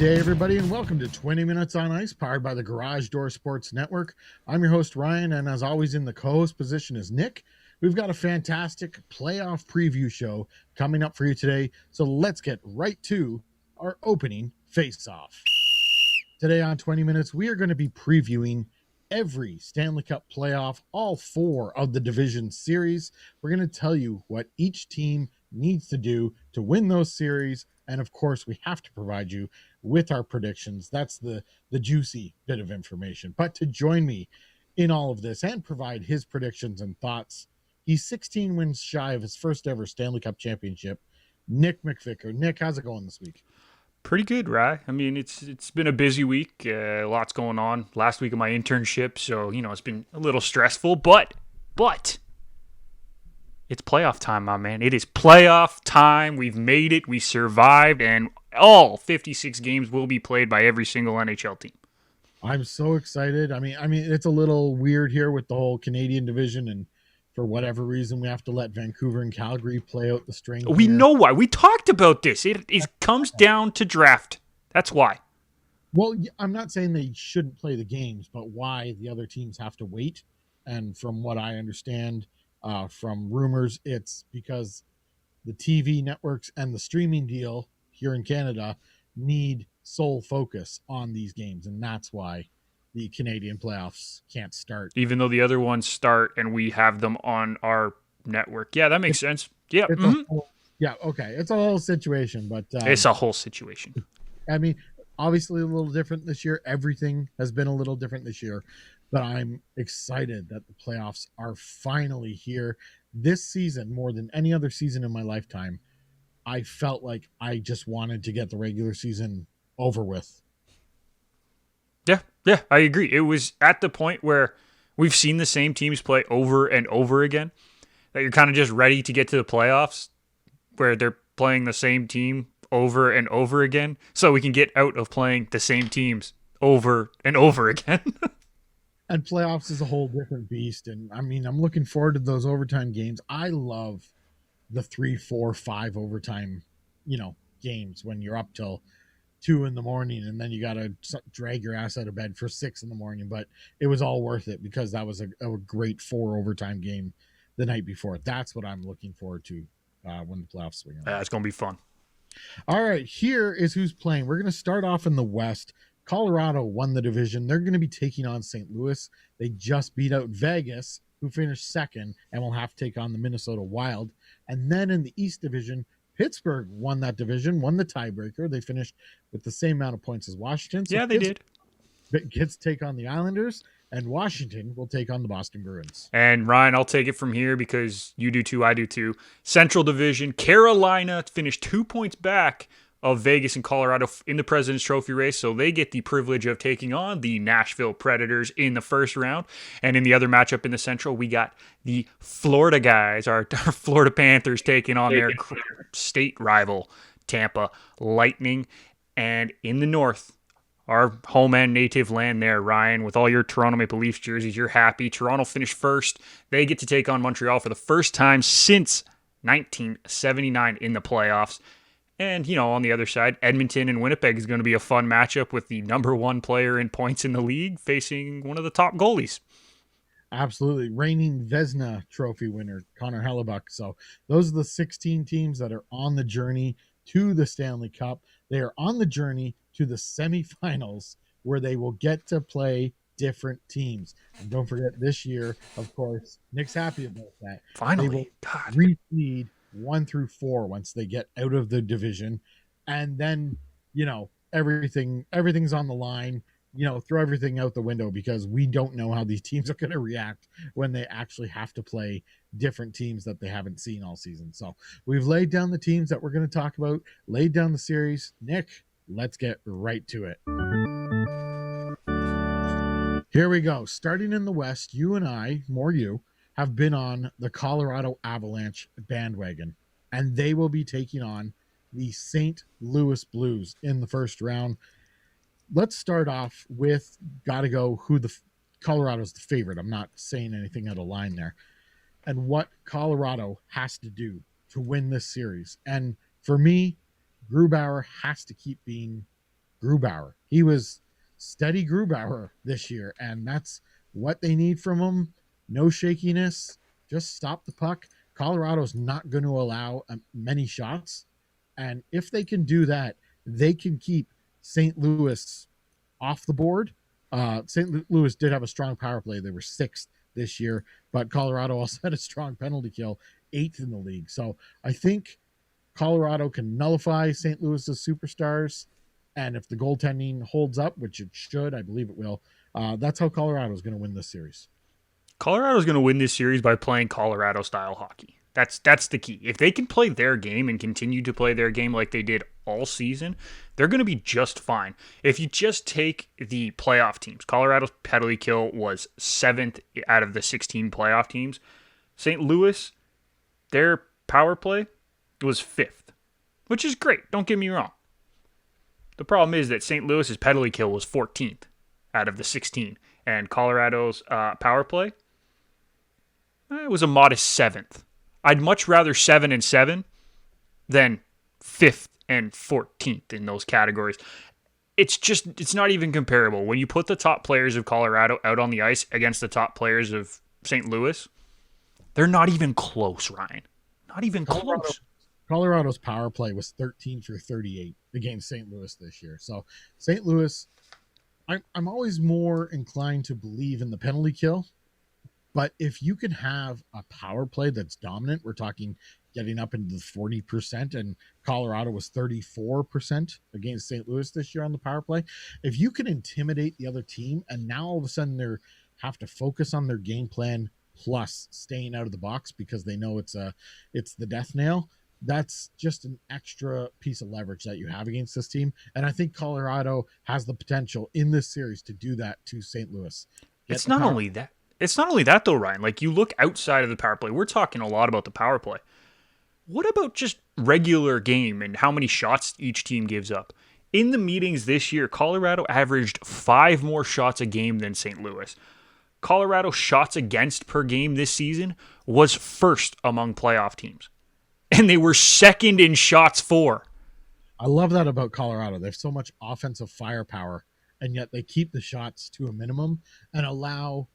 day, everybody, and welcome to 20 Minutes on Ice, powered by the Garage Door Sports Network. I'm your host, Ryan, and as always in the co-host position is Nick. We've got a fantastic playoff preview show coming up for you today, so let's get right to our opening face-off. Today on 20 Minutes, we are going to be previewing every Stanley Cup playoff, all 4 of the division series. We're going to tell you what each team needs to do to win those series, and of course, we have to provide you with our predictions. That's the juicy bit of information. But to join me in all of this and provide his predictions and thoughts, he's 16 wins shy of his first ever Stanley Cup championship, Nick McVicker. Nick, how's it going this week? Pretty good, Rye. I mean, it's been a busy week. Lots going on. Last week of my internship, so it's been a little stressful. But it's playoff time, my man. It is playoff time. We've made it. We survived, and all 56 games will be played by every single NHL team. I'm so excited. I mean, it's a little weird here with the whole Canadian division, and for whatever reason, we have to let Vancouver and Calgary play out the string. We know why. We talked about this. It comes down to draft. That's why. Well, I'm not saying they shouldn't play the games, but why the other teams have to wait. And from what I understand from rumors, it's because the TV networks and the streaming deal here in Canada need sole focus on these games. And that's why the Canadian playoffs can't start. Even though the other ones start and we have them on our network. Yeah, that makes sense. Yeah. Okay. It's a whole situation, but it's a whole situation. I mean, obviously a little different this year. Everything has been a little different this year, but I'm excited that the playoffs are finally here. This season, more than any other season in my lifetime, I felt like I just wanted to get the regular season over with. Yeah, I agree. It was at the point where we've seen the same teams play over and over again, that you're kind of just ready to get to the playoffs where they're playing the same team over and over again, so we can get out of playing the same teams over and over again. And playoffs is a whole different beast. And I mean, I'm looking forward to those overtime games. I love the 3, 4, 5 overtime, games when you're up till 2 a.m. and then you got to drag your ass out of bed for 6 a.m. But it was all worth it because that was a great 4 overtime game the night before. That's what I'm looking forward to when the playoffs swing on. It's going to be fun. All right, here is who's playing. We're going to start off in the West. Colorado won the division. They're going to be taking on St. Louis. They just beat out Vegas, who finished second, and will have to take on the Minnesota Wild. And then in the East Division, Pittsburgh won that division, won the tiebreaker. They finished with the same amount of points as Washington. So yeah, they did. Gets to take on the Islanders, and Washington will take on the Boston Bruins. And Ryan, I'll take it from here because you do too, I do too. Central Division, Carolina finished 2 points back of Vegas and Colorado in the President's Trophy race, so they get the privilege of taking on the Nashville Predators in the first round. And in the other matchup in the Central, we got the Florida guys, our Florida Panthers, taking on their state rival, Tampa Lightning. And in the North, our home and native land there, Ryan, with all your Toronto Maple Leafs jerseys, you're happy. Toronto finished first. They get to take on Montreal for the first time since 1979 in the playoffs. And, on the other side, Edmonton and Winnipeg is going to be a fun matchup with the number 1 player in points in the league facing one of the top goalies. Absolutely. Reigning Vezina Trophy winner, Connor Hellebuck. So those are the 16 teams that are on the journey to the Stanley Cup. They are on the journey to the semifinals where they will get to play different teams. And don't forget, this year, of course, Nick's happy about that. Finally. They will reseed 1 through 4 once they get out of the division, and then everything's on the line. Throw everything out the window because we don't know how these teams are going to react when they actually have to play different teams that they haven't seen all season. So we've laid down the teams that we're going to talk about, laid down the series. Nick, let's get right to it. Here we go. Starting in the West, you and I, more you, have been on the Colorado Avalanche bandwagon, and they will be taking on the St. Louis Blues in the first round. Let's start off with, gotta go, who Colorado's the favorite. I'm not saying anything out of line there. And what Colorado has to do to win this series. And for me, Grubauer has to keep being Grubauer. He was steady Grubauer this year, and that's what they need from him. No shakiness, just stop the puck. Colorado's not going to allow many shots, and if they can do that, they can keep St. Louis off the board. St. Louis did have a strong power play. They were sixth this year, but Colorado also had a strong penalty kill, eighth in the league. So I think Colorado can nullify St. Louis's superstars. And if the goaltending holds up, which it should, I believe it will, that's how Colorado is going to win this series. Colorado's going to win this series by playing Colorado-style hockey. That's the key. If they can play their game and continue to play their game like they did all season, they're going to be just fine. If you just take the playoff teams, Colorado's penalty kill was 7th out of the 16 playoff teams. St. Louis, their power play was 5th, which is great. Don't get me wrong. The problem is that St. Louis's penalty kill was 14th out of the 16, and Colorado's power play was a modest 7th. I'd much rather 7 and 7 than 5th and 14th in those categories. It's not even comparable. When you put the top players of Colorado out on the ice against the top players of St. Louis, they're not even close, Ryan. Not even close. Colorado's power play was 13 for 38 against St. Louis this year. So St. Louis, I'm always more inclined to believe in the penalty kill. But if you can have a power play that's dominant, we're talking getting up into the 40%, and Colorado was 34% against St. Louis this year on the power play. If you can intimidate the other team, and now all of a sudden they have to focus on their game plan plus staying out of the box because they know it's the death nail. That's just an extra piece of leverage that you have against this team. And I think Colorado has the potential in this series to do that to St. Louis. It's not only that. It's not only that, though, Ryan. Like, you look outside of the power play. We're talking a lot about the power play. What about just regular game and how many shots each team gives up? In the meetings this year, Colorado averaged 5 more shots a game than St. Louis. Colorado shots against per game this season was first among playoff teams. And they were second in shots for. I love that about Colorado. They have so much offensive firepower, and yet they keep the shots to a minimum and allow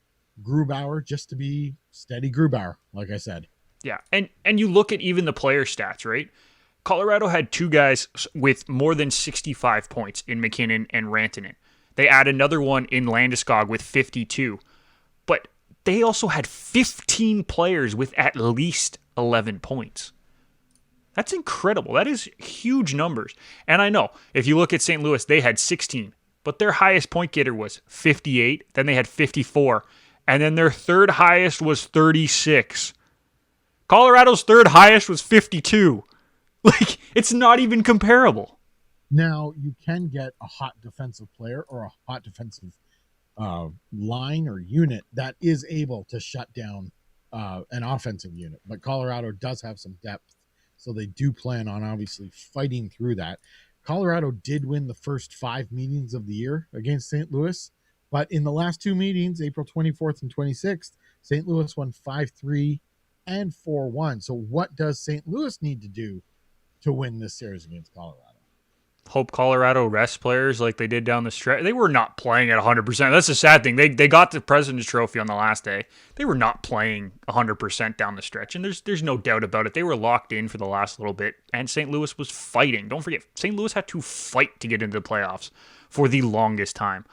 Grubauer just to be steady Grubauer, like I said. Yeah, and you look at even the player stats, right? Colorado had 2 guys with more than 65 points in McKinnon and Rantanen. They add another one in Landeskog with 52. But they also had 15 players with at least 11 points. That's incredible. That is huge numbers. And I know, if you look at St. Louis, they had 16, but their highest point getter was 58. Then they had 54. And then their third highest was 36. Colorado's third highest was 52. Like, it's not even comparable. Now, you can get a hot defensive player or a hot defensive line or unit that is able to shut down an offensive unit. But Colorado does have some depth, so they do plan on obviously fighting through that. Colorado did win the first 5 meetings of the year against St. Louis. But in the last 2 meetings, April 24th and 26th, St. Louis won 5-3 and 4-1. So what does St. Louis need to do to win this series against Colorado? Hope Colorado rests players like they did down the stretch. They were not playing at 100%. That's the sad thing. They got the President's Trophy on the last day. They were not playing 100% down the stretch, and there's no doubt about it. They were locked in for the last little bit, and St. Louis was fighting. Don't forget, St. Louis had to fight to get into the playoffs for the longest time.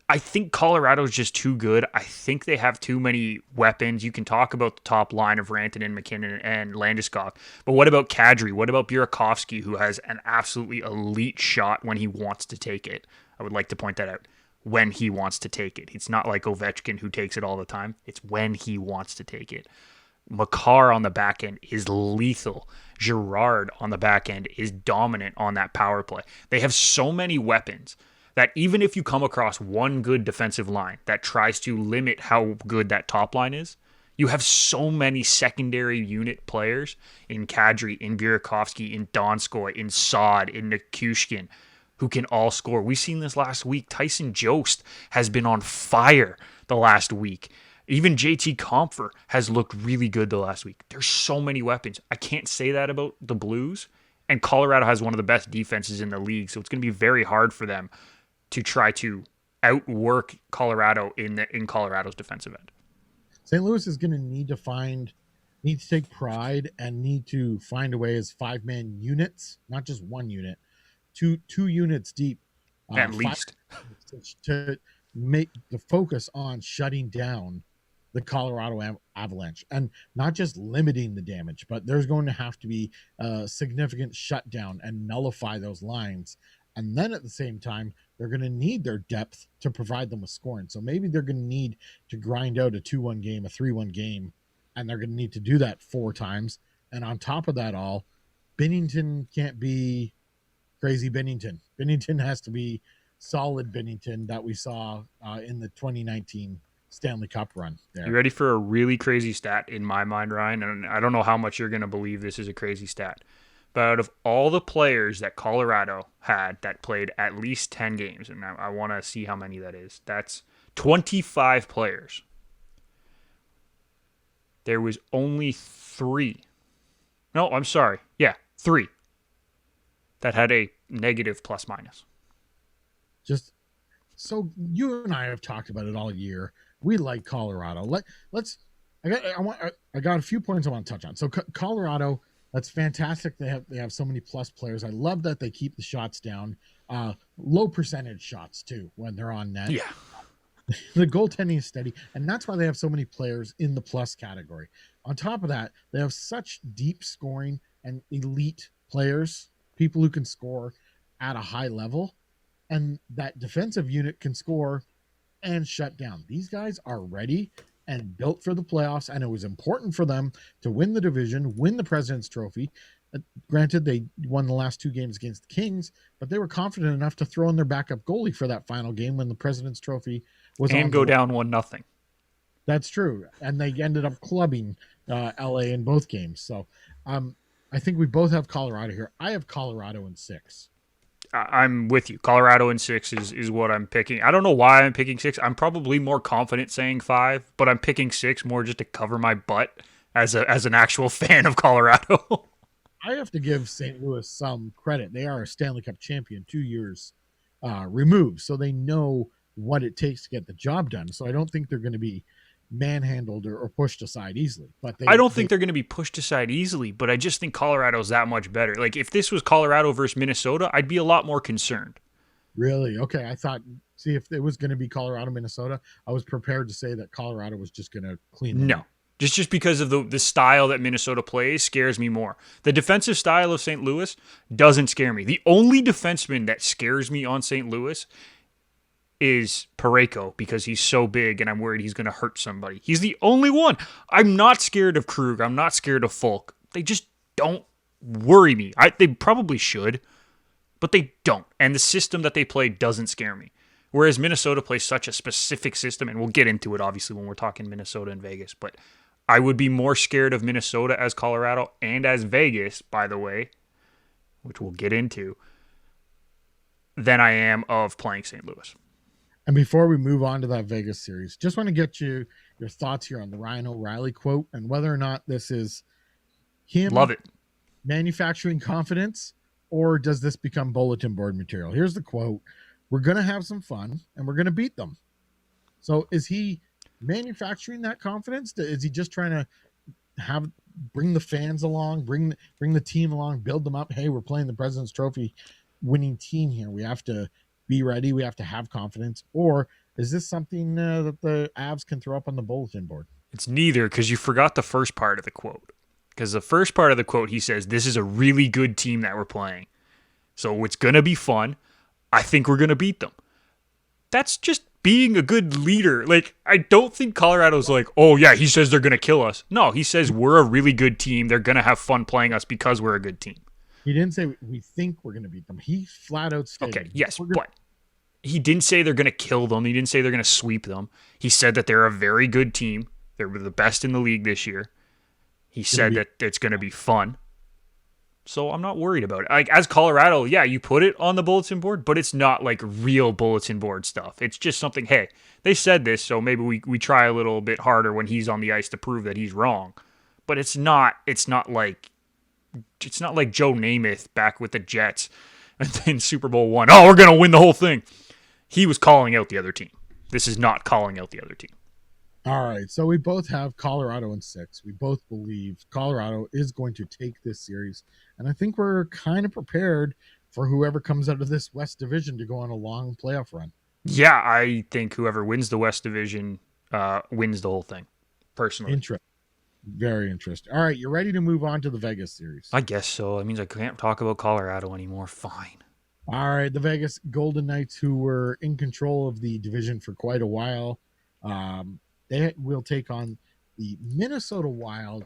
I think Colorado's just too good. I think they have too many weapons. You can talk about the top line of Rantanen, McKinnon, and Landeskog. But what about Kadri? What about Burakovsky, who has an absolutely elite shot when he wants to take it? I would like to point that out. When he wants to take it. It's not like Ovechkin who takes it all the time. It's when he wants to take it. Makar on the back end is lethal. Girard on the back end is dominant on that power play. They have so many weapons that even if you come across one good defensive line that tries to limit how good that top line is, you have so many secondary unit players in Kadri, in Burakovsky, in Donskoy, in Saad, in Nichushkin, who can all score. We've seen this last week. Tyson Jost has been on fire the last week. Even JT Compher has looked really good the last week. There's so many weapons. I can't say that about the Blues, And Colorado has one of the best defenses in the league, so it's going to be very hard for them to try to outwork Colorado in Colorado's defensive end. St. Louis is going to need to take pride and need to find a way as 5-man units, not just one unit, two units deep, At least to make the focus on shutting down the Colorado Avalanche, and not just limiting the damage, but there's going to have to be a significant shutdown and nullify those lines. And then at the same time, they're going to need their depth to provide them with scoring. So maybe they're going to need to grind out a 2-1 game, a 3-1 game, and they're going to need to do that 4 times. And on top of that all, Binnington can't be crazy Binnington. Binnington has to be solid Binnington that we saw in the 2019 Stanley Cup run there. You ready for a really crazy stat in my mind, Ryan? And I don't know how much you're going to believe this is a crazy stat. But out of all the players that Colorado had that played at least 10 games, and I want to see how many that is, that's 25 players. There was only 3. No, I'm sorry. Yeah, 3 that had a negative plus minus. Just so you and I have talked about it all year. We like Colorado. I got a few points I want to touch on. So Colorado, that's fantastic. They have so many plus players. I love that they keep the shots down. Low percentage shots too when they're on net. Yeah. The goaltending is steady, and that's why they have so many players in the plus category. On top of that, they have such deep scoring and elite players, people who can score at a high level, and that defensive unit can score and shut down. These guys are ready and built for the playoffs, and it was important for them to win the division, win the President's Trophy. Granted, they won the last 2 games against the Kings, but they were confident enough to throw in their backup goalie for that final game when the President's Trophy was on. And go down 1-0. That's true. And they ended up clubbing LA in both games. So I think we both have Colorado here. I have Colorado in 6. I'm with you. Colorado in 6 is what I'm picking. I don't know why I'm picking 6. I'm probably more confident saying 5, but I'm picking 6 more just to cover my butt as an actual fan of Colorado. I have to give St. Louis some credit. They are a Stanley Cup champion 2 years removed, so they know what it takes to get the job done. So I don't think they're going to be manhandled or pushed aside easily. But I don't think they're going to be pushed aside easily, but I just think Colorado's that much better. Like, if this was Colorado versus Minnesota, I'd be a lot more concerned. Really? Okay. I thought, if it was going to be Colorado, Minnesota, I was prepared to say that Colorado was just going to clean them. No. Just because of the style that Minnesota plays scares me more. The defensive style of St. Louis doesn't scare me. The only defenseman that scares me on St. Louis is Parayko, because he's so big and I'm worried he's going to hurt somebody. He's the only one. I'm not scared of Krug. I'm not scared of Folk. They just don't worry me. They probably should, but they don't. And the system that they play doesn't scare me. Whereas Minnesota plays such a specific system, and we'll get into it obviously when we're talking Minnesota and Vegas, but I would be more scared of Minnesota as Colorado and as Vegas, by the way, which we'll get into, than I am of playing St. Louis. And before we move on to that Vegas series, just want to get your thoughts here on the Ryan O'Reilly quote and whether or not this is him Love it. manufacturing confidence, or does this become bulletin board material? Here's the quote. We're going to have some fun and we're going to beat them. So is he manufacturing that confidence? Is he just trying to bring the fans along, bring the team along, build them up? Hey, we're playing the President's Trophy winning team here. We have to be ready. We have to have confidence. Or is this something that the Avs can throw up on the bulletin board? It's neither, because you forgot the first part of the quote. Because the first part of the quote, he says, this is a really good team that we're playing. So it's going to be fun. I think we're going to beat them. That's just being a good leader. Like, I don't think Colorado's like, oh yeah, he says they're going to kill us. No, he says we're a really good team. They're going to have fun playing us because we're a good team. He didn't say we think we're going to beat them. He flat out stated. Okay, yes, but he didn't say they're going to kill them. He didn't say they're going to sweep them. He said that they're a very good team. They're the best in the league this year. He said that it's going to be fun. So I'm not worried about it. Like, as Colorado, yeah, you put it on the bulletin board, but it's not like real bulletin board stuff. It's just something, hey, they said this, so maybe we try a little bit harder when he's on the ice to prove that he's wrong. But it's not like it's not like Joe Namath back with the Jets and then Super Bowl one. Oh, we're going to win the whole thing. He was calling out the other team. This is not calling out the other team. All right, so we both have Colorado in 6. We both believe Colorado is going to take this series, and I think we're kind of prepared for whoever comes out of this West Division to go on a long playoff run. Yeah, I think whoever wins the West Division wins the whole thing, personally. Interesting. Very interesting. All right, you ready to move on to the Vegas series? I guess so. That means I can't talk about Colorado anymore. Fine. All right, the Vegas Golden Knights, who were in control of the division for quite a while, they will take on the Minnesota Wild,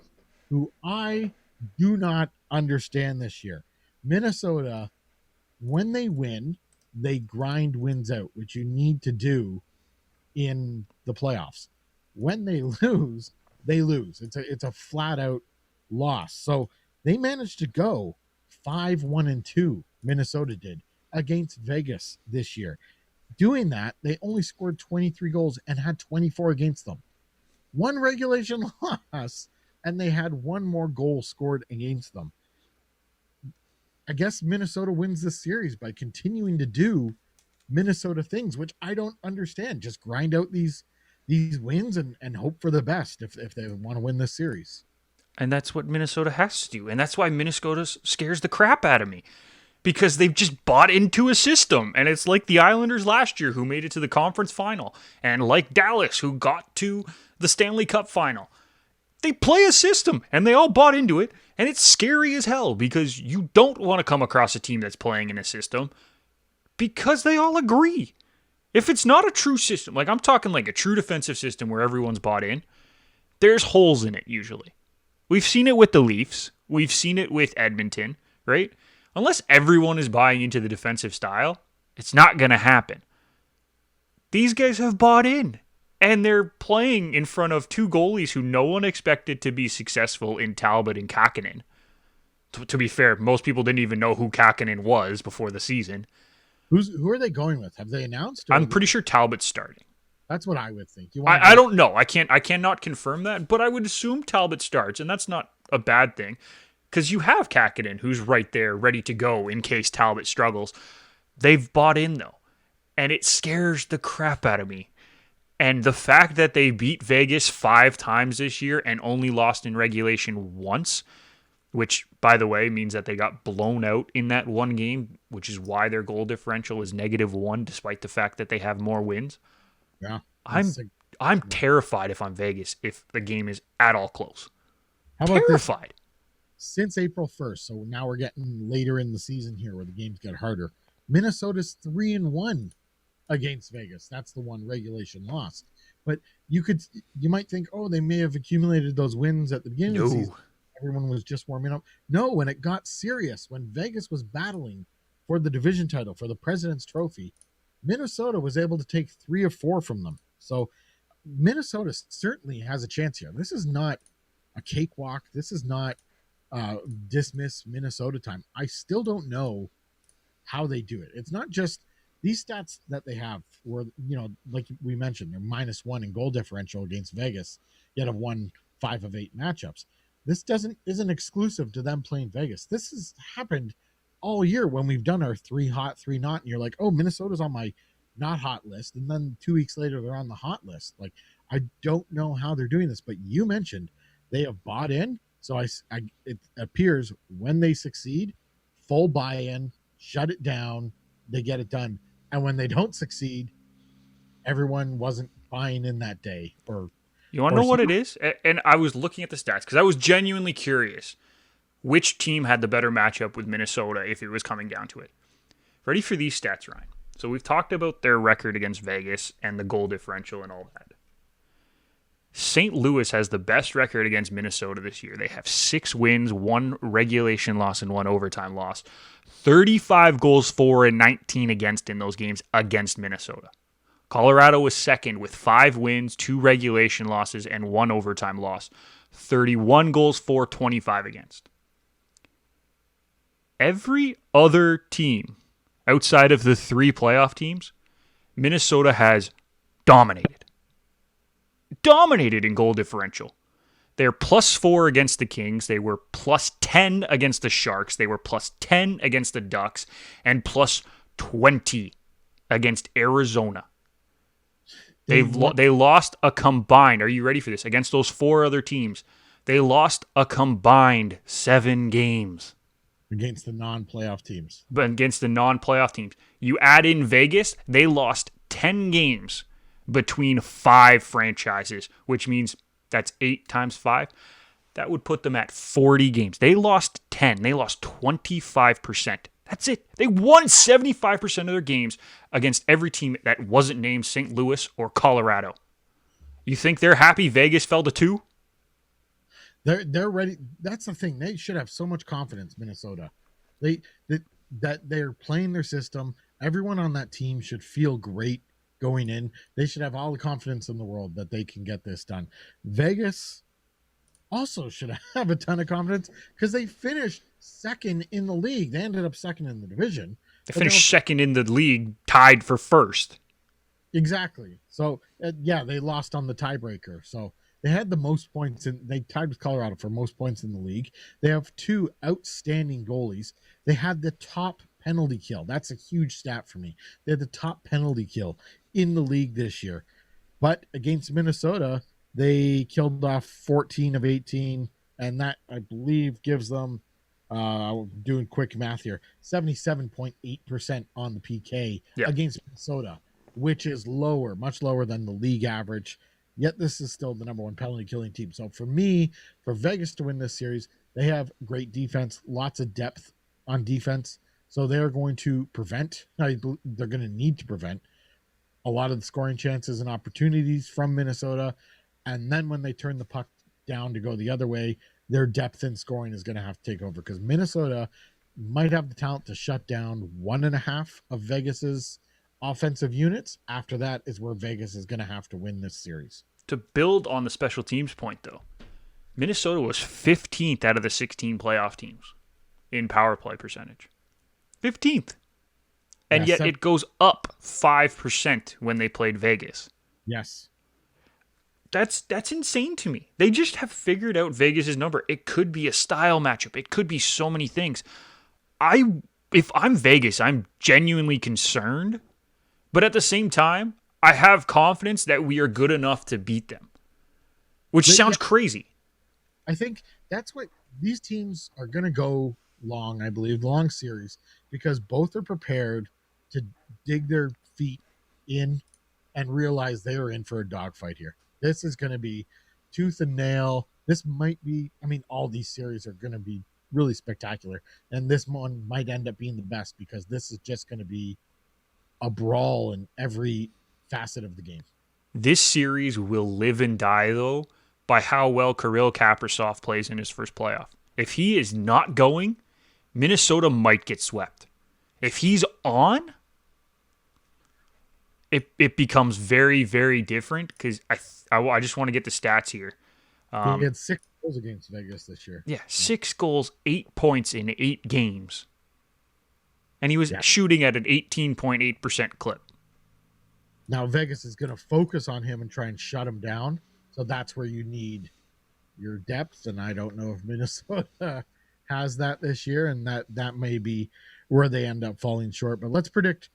who I do not understand this year. Minnesota, when they win, they grind wins out, which you need to do in the playoffs. When they lose, they lose. It's a flat out loss. So they managed to go 5-1-2. Minnesota did against Vegas this year. Doing that, they only scored 23 goals and had 24 against them. One regulation loss, and they had one more goal scored against them. I guess Minnesota wins this series by continuing to do Minnesota things, which I don't understand. Just grind out these wins and hope for the best if they want to win this series. And that's what Minnesota has to do. And that's why Minnesota scares the crap out of me. Because they've just bought into a system. And it's like the Islanders last year who made it to the conference final. And like Dallas who got to the Stanley Cup final. They play a system and they all bought into it. And it's scary as hell because you don't want to come across a team that's playing in a system because they all agree. If it's not a true system, like I'm talking like a true defensive system where everyone's bought in, there's holes in it usually. We've seen it with the Leafs. We've seen it with Edmonton, right? Unless everyone is buying into the defensive style, it's not going to happen. These guys have bought in, and they're playing in front of two goalies who no one expected to be successful in Talbot and Kakkonen. To be fair, most people didn't even know who Kakkonen was before the season. Who are they going with? Have they announced? I'm pretty sure Talbot's starting. That's what I would think. I don't know. I cannot confirm that, but I would assume Talbot starts, and that's not a bad thing. Because you have Kakkonen, who's right there, ready to go in case Talbot struggles. They've bought in, though. And it scares the crap out of me. And the fact that they beat Vegas 5 times this year and only lost in regulation once, which, by the way, means that they got blown out in that one game, which is why their goal differential is -1, despite the fact that they have more wins. Yeah. I'm terrified if I'm Vegas, if the game is at all close. How about terrified. Since April 1st, so now we're getting later in the season here where the games get harder. Minnesota's 3-1 against Vegas. That's the one regulation lost. But you might think, oh, they may have accumulated those wins at the beginning of the season. Everyone was just warming up. No, when it got serious, when Vegas was battling for the division title, for the President's Trophy, Minnesota was able to take 3 or 4 from them. So Minnesota certainly has a chance here. This is not a cakewalk. This is not dismiss Minnesota time. I still don't know how they do it. It's not just these stats that they have where, like we mentioned, they're -1 in goal differential against Vegas, yet have won 5 of 8 matchups. This isn't exclusive to them playing Vegas. This has happened all year when we've done our 3 hot, 3 not, and you're like, oh, Minnesota's on my not hot list, and then 2 weeks later they're on the hot list. Like, I don't know how they're doing this, but you mentioned they have bought in. So it appears when they succeed, full buy-in, shut it down, they get it done. And when they don't succeed, everyone wasn't buying in that day. You want to know what it is? And I was looking at the stats because I was genuinely curious which team had the better matchup with Minnesota if it was coming down to it. Ready for these stats, Ryan? So we've talked about their record against Vegas and the goal differential and all that. St. Louis has the best record against Minnesota this year. They have 6 wins, 1 regulation loss, and 1 overtime loss. 35 goals for and 19 against in those games against Minnesota. Colorado was second with 5 wins, 2 regulation losses, and 1 overtime loss. 31 goals for, 25 against. Every other team outside of the 3 playoff teams, Minnesota has dominated in goal differential. They're +4 against the Kings. They were +10 against the Sharks. They were +10 against the Ducks, and +20 against Arizona. They lost a combined. Are you ready for this? Against those 4 other teams, they lost a combined 7 games against the non-playoff teams. But against the non-playoff teams, you add in Vegas, they lost 10 games between 5 franchises, which means that's 8 times 5. That would put them at 40 games. They lost 10. They lost 25%. That's it. They won 75% of their games against every team that wasn't named St. Louis or Colorado. You think they're happy Vegas fell to 2? They're ready. That's the thing. They should have so much confidence, Minnesota. That they're playing their system. Everyone on that team should feel great going in. They should have all the confidence in the world that they can get this done. Vegas also should have a ton of confidence because they finished second in the league. They ended up second in the division. They finished second in the league, tied for first. Exactly. So, yeah, they lost on the tiebreaker. So they had the most points, and they tied with Colorado for most points in the league. They have 2 outstanding goalies. They had the top penalty kill. That's a huge stat for me. They had the top penalty kill in the league this year. But against Minnesota, they killed off 14 of 18, and that, I believe, gives them, doing quick math here, 77.8% on the PK against Minnesota, which is lower, much lower than the league average. Yet this is still the number 1 penalty killing team. So for me, for Vegas to win this series, they have great defense, lots of depth on defense. So they're going to prevent, they're going to need to prevent a lot of the scoring chances and opportunities from Minnesota. And then when they turn the puck down to go the other way, their depth in scoring is going to have to take over because Minnesota might have the talent to shut down 1.5 of Vegas's offensive units. After that is where Vegas is going to have to win this series. To build on the special teams point, though, Minnesota was 15th out of the 16 playoff teams in power play percentage. 15th. And yet it goes up 5% when they played Vegas. Yes. That's insane to me. They just have figured out Vegas's number. It could be a style matchup. It could be so many things. If I'm Vegas, I'm genuinely concerned. But at the same time, I have confidence that we are good enough to beat them. Which sounds crazy. I think that's what these teams are going to go long, I believe, long series, because both are prepared to dig their feet in and realize they are in for a dogfight here. This is going to be tooth and nail. This might be, all these series are going to be really spectacular. And this one might end up being the best because this is just going to be a brawl in every facet of the game. This series will live and die, though, by how well Kirill Kaprizov plays in his first playoff. If he is not going, Minnesota might get swept. If he's on, it becomes very, very different because I just want to get the stats here. He had 6 goals against Vegas this year. Yeah, 6 goals, 8 points in 8 games. And he was shooting at an 18.8% clip. Now Vegas is going to focus on him and try and shut him down. So that's where you need your depth. And I don't know if Minnesota has that this year. And that may be where they end up falling short. But let's predict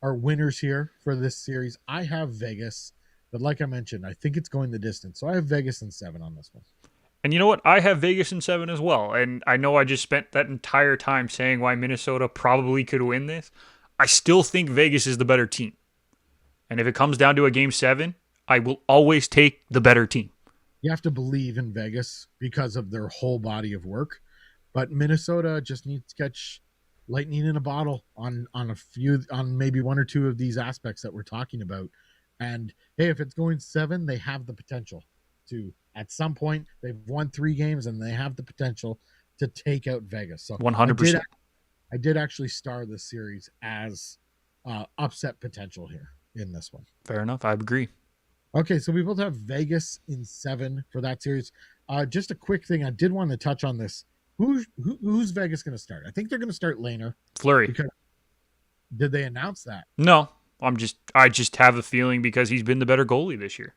our winners here for this series. I have Vegas. But like I mentioned, I think it's going the distance. So I have Vegas in 7 on this one. And you know what? I have Vegas in 7 as well. And I know I just spent that entire time saying why Minnesota probably could win this. I still think Vegas is the better team. And if it comes down to a game 7, I will always take the better team. You have to believe in Vegas because of their whole body of work. But Minnesota just needs to catch lightning in a bottle on maybe 1 or 2 of these aspects that we're talking about. And hey, if it's going 7, they have the potential to, at some point, they've won 3 games and they have the potential to take out Vegas. So 100%. I did actually star this series as upset potential here in this one. Fair enough. I agree. Okay, so we both have Vegas in 7 for that series. Just a quick thing, I did want to touch on this. Who's Vegas going to start? I think they're going to start Lehner. Fleury. Did they announce that? No, I just have a feeling because he's been the better goalie this year.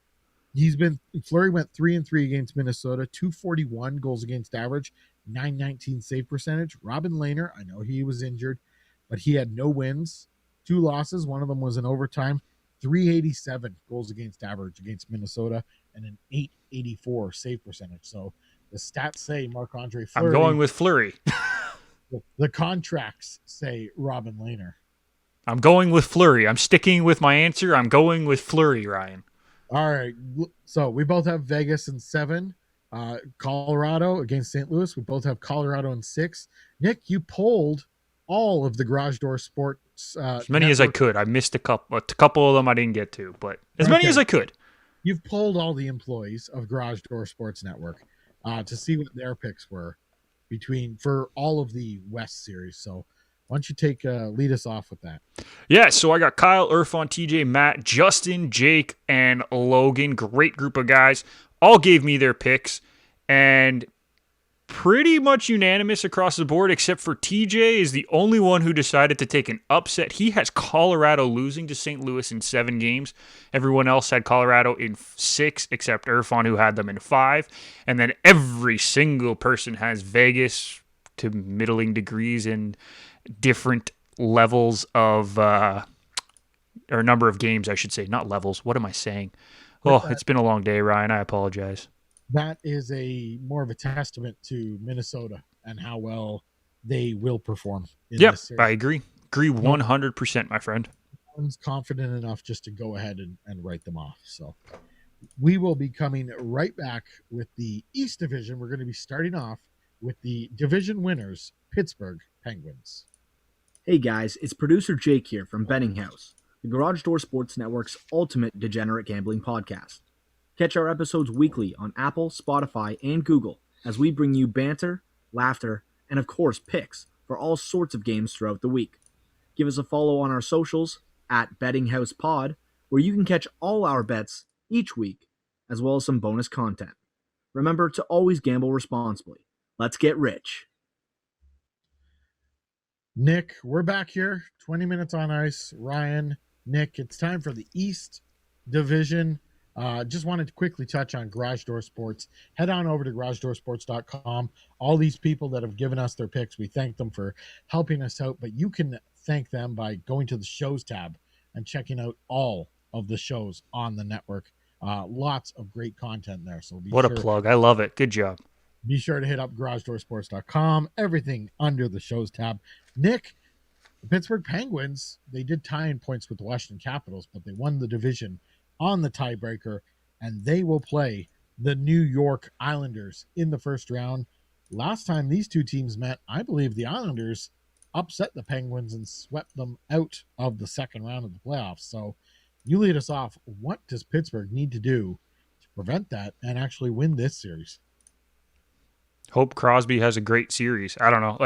Fleury went 3-3 against Minnesota, 241 goals against average, 919 save percentage. Robin Lehner, I know he was injured, but he had no wins, 2 losses. One of them was in overtime. 387 goals against average against Minnesota and an 884 save percentage. So the stats say Marc-Andre I'm Fleury. going with Fleury. The contracts say Robin Lehner. I'm going with Fleury. I'm sticking with my answer. I'm going with Fleury, Ryan. All right. So we both have Vegas in 7. Colorado against St. Louis. We both have Colorado in 6. Nick, you polled all of the Garage Door Sports. As many as I could. I missed a couple. A couple of them I didn't get to, but as many as I could. You've polled all the employees of Garage Door Sports Network to see what their picks were for all of the West series. So why don't you lead us off with that? Yeah, so I got Kyle, Irfan, TJ, Matt, Justin, Jake, and Logan. Great group of guys. All gave me their picks, and pretty much unanimous across the board, except for TJ is the only one who decided to take an upset. He has Colorado losing to St. Louis in 7 games. Everyone else had Colorado in 6, except Irfan, who had them in 5. And then every single person has Vegas to middling degrees in different levels of, or number of games, I should say, not levels. What am I saying? Oh, it's been a long day, Ryan. I apologize. That is more of a testament to Minnesota and how well they will perform. Yep, I agree. Agree 100%, my friend. One's confident enough just to go ahead and write them off. So we will be coming right back with the East Division. We're going to be starting off with the division winners, Pittsburgh Penguins. Hey guys, it's producer Jake here from Betting House, the Garage Door Sports Network's ultimate degenerate gambling podcast. Catch our episodes weekly on Apple, Spotify, and Google as we bring you banter, laughter, and of course picks for all sorts of games throughout the week. Give us a follow on our socials at BettingHousePod, where you can catch all our bets each week, as well as some bonus content. Remember to always gamble responsibly. Let's get rich. Nick, we're back here. 20 minutes on ice. Ryan, Nick, it's time for the East Division. Just wanted to quickly touch on Garage Door Sports. Head on over to garagedoorsports.com. All these people that have given us their picks, we thank them for helping us out, but you can thank them by going to the shows tab and checking out all of the shows on the network. Lots of great content there. So what a plug. I love it. Good job. Be sure to hit up garagedoorsports.com. Everything under the shows tab. Nick, the Pittsburgh Penguins, they did tie in points with the Washington Capitals, but they won the division on the tiebreaker, and they will play the New York Islanders in the first round. Last time these two teams met, I believe the Islanders upset the Penguins and swept them out of the second round of the playoffs. So you lead us off. What does Pittsburgh need to do to prevent that and actually win this series? Hope Crosby has a great series. I don't know.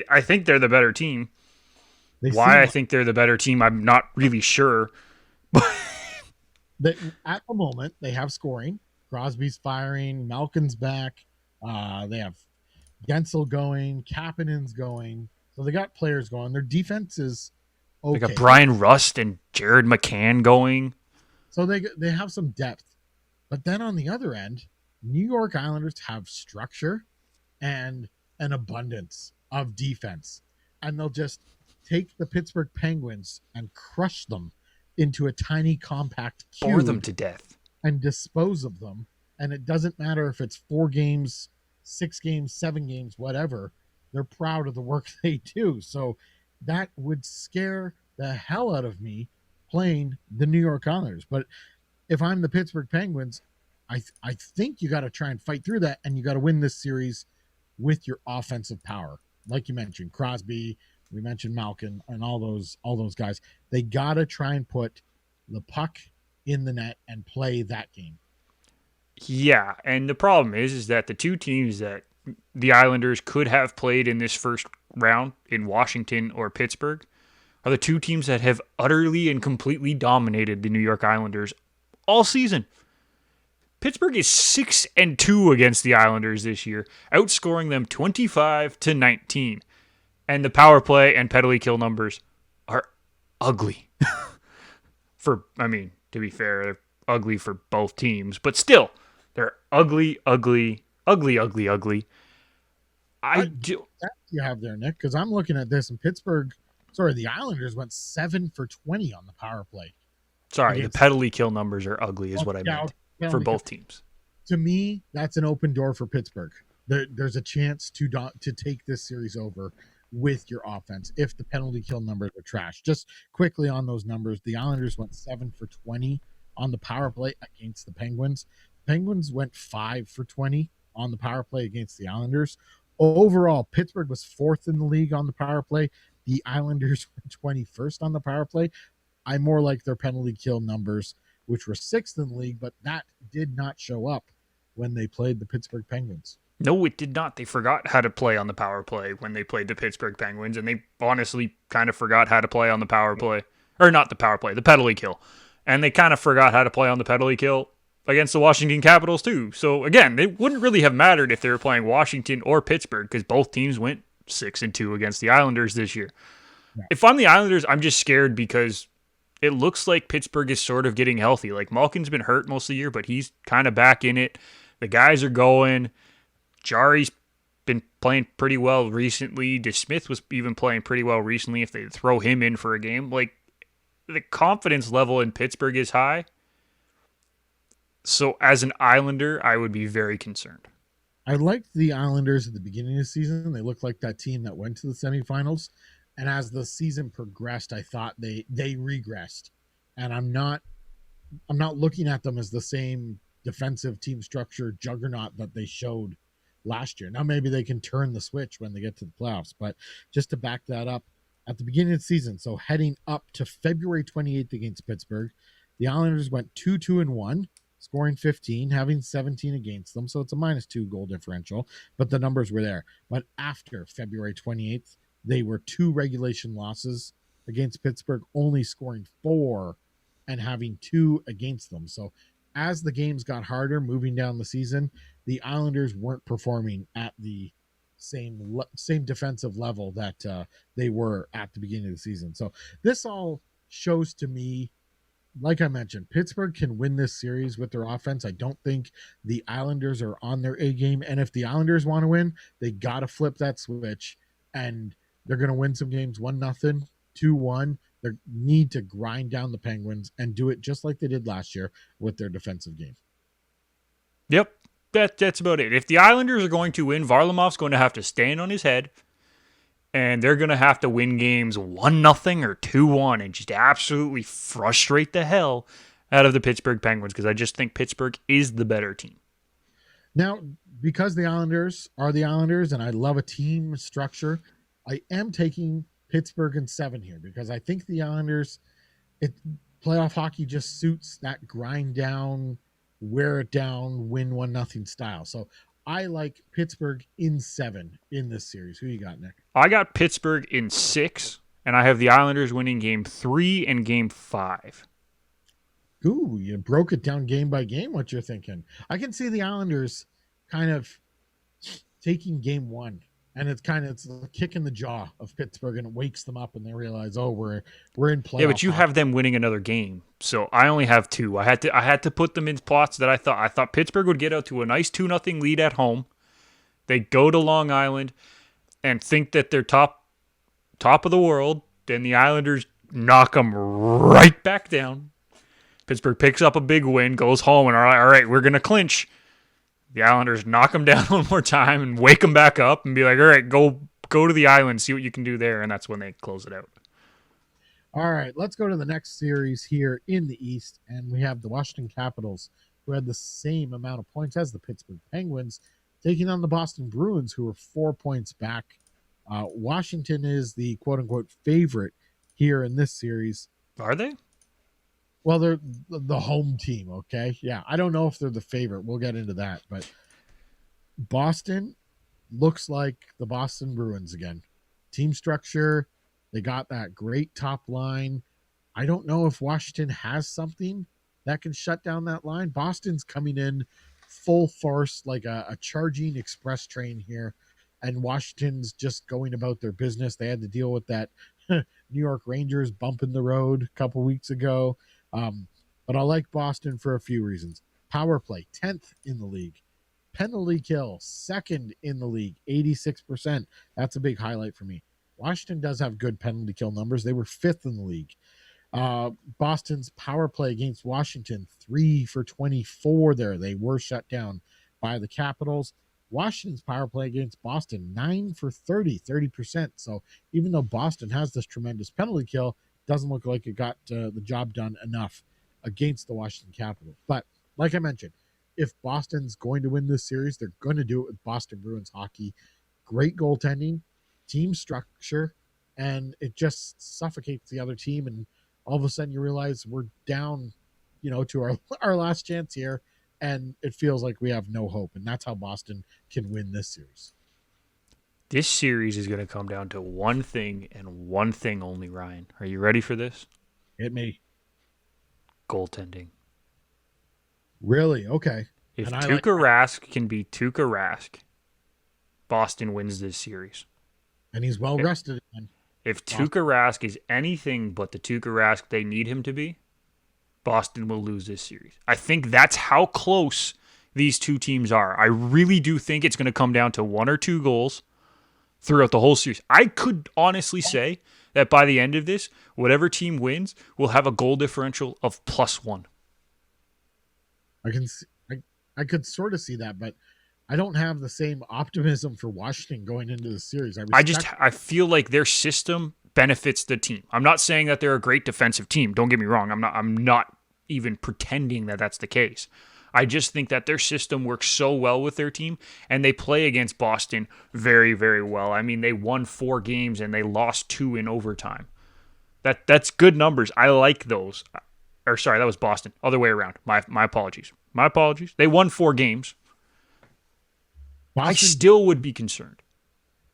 I think they're the better team. Why I think they're the better team, I'm not really sure. At the moment, they have scoring. Crosby's firing. Malkin's back. They have Gensel going. Kapanen's going. So they got players going. Their defense is okay. They got Brian Rust and Jared McCann going. So they have some depth. But then on the other end, New York Islanders have structure and an abundance of defense. And they'll just take the Pittsburgh Penguins and crush them into a tiny compact cube. Bore them to death. And dispose of them. And it doesn't matter if it's 4 games, 6 games, 7 games, whatever. They're proud of the work they do. So that would scare the hell out of me playing the New York Islanders. But if I'm the Pittsburgh Penguins, I think you got to try and fight through that, and you got to win this series with your offensive power. Like you mentioned, Crosby, we mentioned Malkin, and all those guys. They got to try and put the puck in the net and play that game. Yeah, and the problem is that the two teams that the Islanders could have played in this first round in Washington or Pittsburgh are the two teams that have utterly and completely dominated the New York Islanders all season. Pittsburgh is 6-2 against the Islanders this year, outscoring them 25-19. And the power play and penalty kill numbers are ugly. To be fair, they're ugly for both teams, but still, they're ugly, ugly, ugly, ugly, ugly. I do. That you have there, Nick, because I'm looking at this, and the Islanders went 7 for 20 on the power play Sorry, the against. penalty kill numbers are ugly, is what I Yeah, meant for penalty kill. both teams. To me, that's an open door for Pittsburgh. There's a chance to take this series over with your offense if the penalty kill numbers are trash. Just quickly on those numbers, the Islanders went 7 for 20 on the power play against the Penguins. Penguins went 5 for 20 on the power play against the Islanders. Overall, Pittsburgh was 4th in the league on the power play. The Islanders were 21st on the power play. I more like their penalty kill numbers, which were 6th in the league, but that did not show up when they played the Pittsburgh Penguins. No, it did not. They forgot how to play on the power play when they played the Pittsburgh Penguins, and they honestly kind of forgot how to play on the power play. Or not the power play, the penalty kill. And they kind of forgot how to play on the penalty kill against the Washington Capitals, too. So, again, it wouldn't really have mattered if they were playing Washington or Pittsburgh, because both teams went 6-2 against the Islanders this year. Yeah. If I'm the Islanders, I'm just scared because it looks like Pittsburgh is sort of getting healthy. Like, Malkin's been hurt most of the year, but he's kind of back in it. The guys are going. Jari's been playing pretty well recently. DeSmith was even playing pretty well recently if they throw him in for a game. Like, the confidence level in Pittsburgh is high. So, as an Islander, I would be very concerned. I liked the Islanders at the beginning of the season. They looked like that team that went to the semifinals. And as the season progressed, I thought they regressed. And I'm not looking at them as the same defensive team structure juggernaut that they showed last year. Now maybe they can turn the switch when they get to the playoffs, but just to back that up, at the beginning of the season, so heading up to February 28th against Pittsburgh, the Islanders went 2-2-1, scoring 15, having 17 against them, so it's a -2 goal differential, but the numbers were there. But after February 28th, they were 2 regulation losses against Pittsburgh, only scoring 4 and having 2 against them. So as the games got harder moving down the season, the Islanders weren't performing at the same defensive level that they were at the beginning of the season. So this all shows to me, like I mentioned, Pittsburgh can win this series with their offense. I don't think the Islanders are on their A game. And if the Islanders want to win, they got to flip that switch, and they're going to win some games 1-0, 2-1. They need to grind down the Penguins and do it just like they did last year with their defensive game. Yep, that's about it. If the Islanders are going to win, Varlamov's going to have to stand on his head, and they're going to have to win games 1-0 or 2-1 and just absolutely frustrate the hell out of the Pittsburgh Penguins, because I just think Pittsburgh is the better team. Now, because the Islanders are the Islanders, and I love a team structure, I am taking Pittsburgh in 7 here because I think the Islanders, playoff hockey just suits that grind down, wear it down, win 1-0 style. So I like Pittsburgh in 7 in this series. Who you got, Nick? I got Pittsburgh in 6, and I have the Islanders winning game 3 and game 5. Ooh, you broke it down game by game, what you're thinking. I can see the Islanders kind of taking game 1. And it's a kick in the jaw of Pittsburgh, and it wakes them up, and they realize, oh, we're in playoff. Yeah, but you have them winning another game, so I only have 2. I had to put them in spots that I thought Pittsburgh would get out to a nice 2-0 lead at home. They go to Long Island and think that they're top of the world. Then the Islanders knock them right back down. Pittsburgh picks up a big win, goes home, and all right, we're gonna clinch. The Islanders knock them down one more time and wake them back up and be like, all right, go to the island, see what you can do there. And that's when they close it out. All right, let's go to the next series here in the East. And we have the Washington Capitals, who had the same amount of points as the Pittsburgh Penguins, taking on the Boston Bruins, who are 4 points back. Washington is the quote-unquote favorite here in this series. Are they? Well, they're the home team, okay? Yeah, I don't know if they're the favorite. We'll get into that. But Boston looks like the Boston Bruins again. Team structure, they got that great top line. I don't know if Washington has something that can shut down that line. Boston's coming in full force like a charging express train here, and Washington's just going about their business. They had to deal with that New York Rangers bump in the road a couple weeks ago. But I like Boston for a few reasons. Power play, 10th in the league. Penalty kill, second in the league, 86%. That's a big highlight for me. Washington does have good penalty kill numbers. They were 5th in the league. Boston's power play against Washington, 3 for 24 there. They were shut down by the Capitals. Washington's power play against Boston, 9 for 30%. So even though Boston has this tremendous penalty kill, doesn't look like it got the job done enough against the Washington Capitals. But like I mentioned, if Boston's going to win this series, they're going to do it with Boston Bruins hockey. Great goaltending, team structure, and it just suffocates the other team. And all of a sudden you realize we're down, to our last chance here, and it feels like we have no hope. And that's how Boston can win this series. This series is going to come down to one thing and one thing only, Ryan. Are you ready for this? Hit me. Goaltending. Really? Okay. If Tuukka Rask can be Tuukka Rask, Boston wins this series. And he's well rested. If Tuukka Rask is anything but the Tuukka Rask they need him to be, Boston will lose this series. I think that's how close these two teams are. I really do think it's going to come down to 1 or 2 goals throughout the whole series. I could honestly say that by the end of this, whatever team wins will have a goal differential of +1. I could sort of see that, but I don't have the same optimism for Washington going into the series. I feel like their system benefits the team. I'm not saying that they're a great defensive team. Don't get me wrong. I'm not even pretending that that's the case. I just think that their system works so well with their team, and they play against Boston very, very well. I mean, they won 4 games and they lost 2 in overtime. That's good numbers. I like those. Or sorry, that was Boston. Other way around. My apologies. My apologies. They won 4 games. I still would be concerned.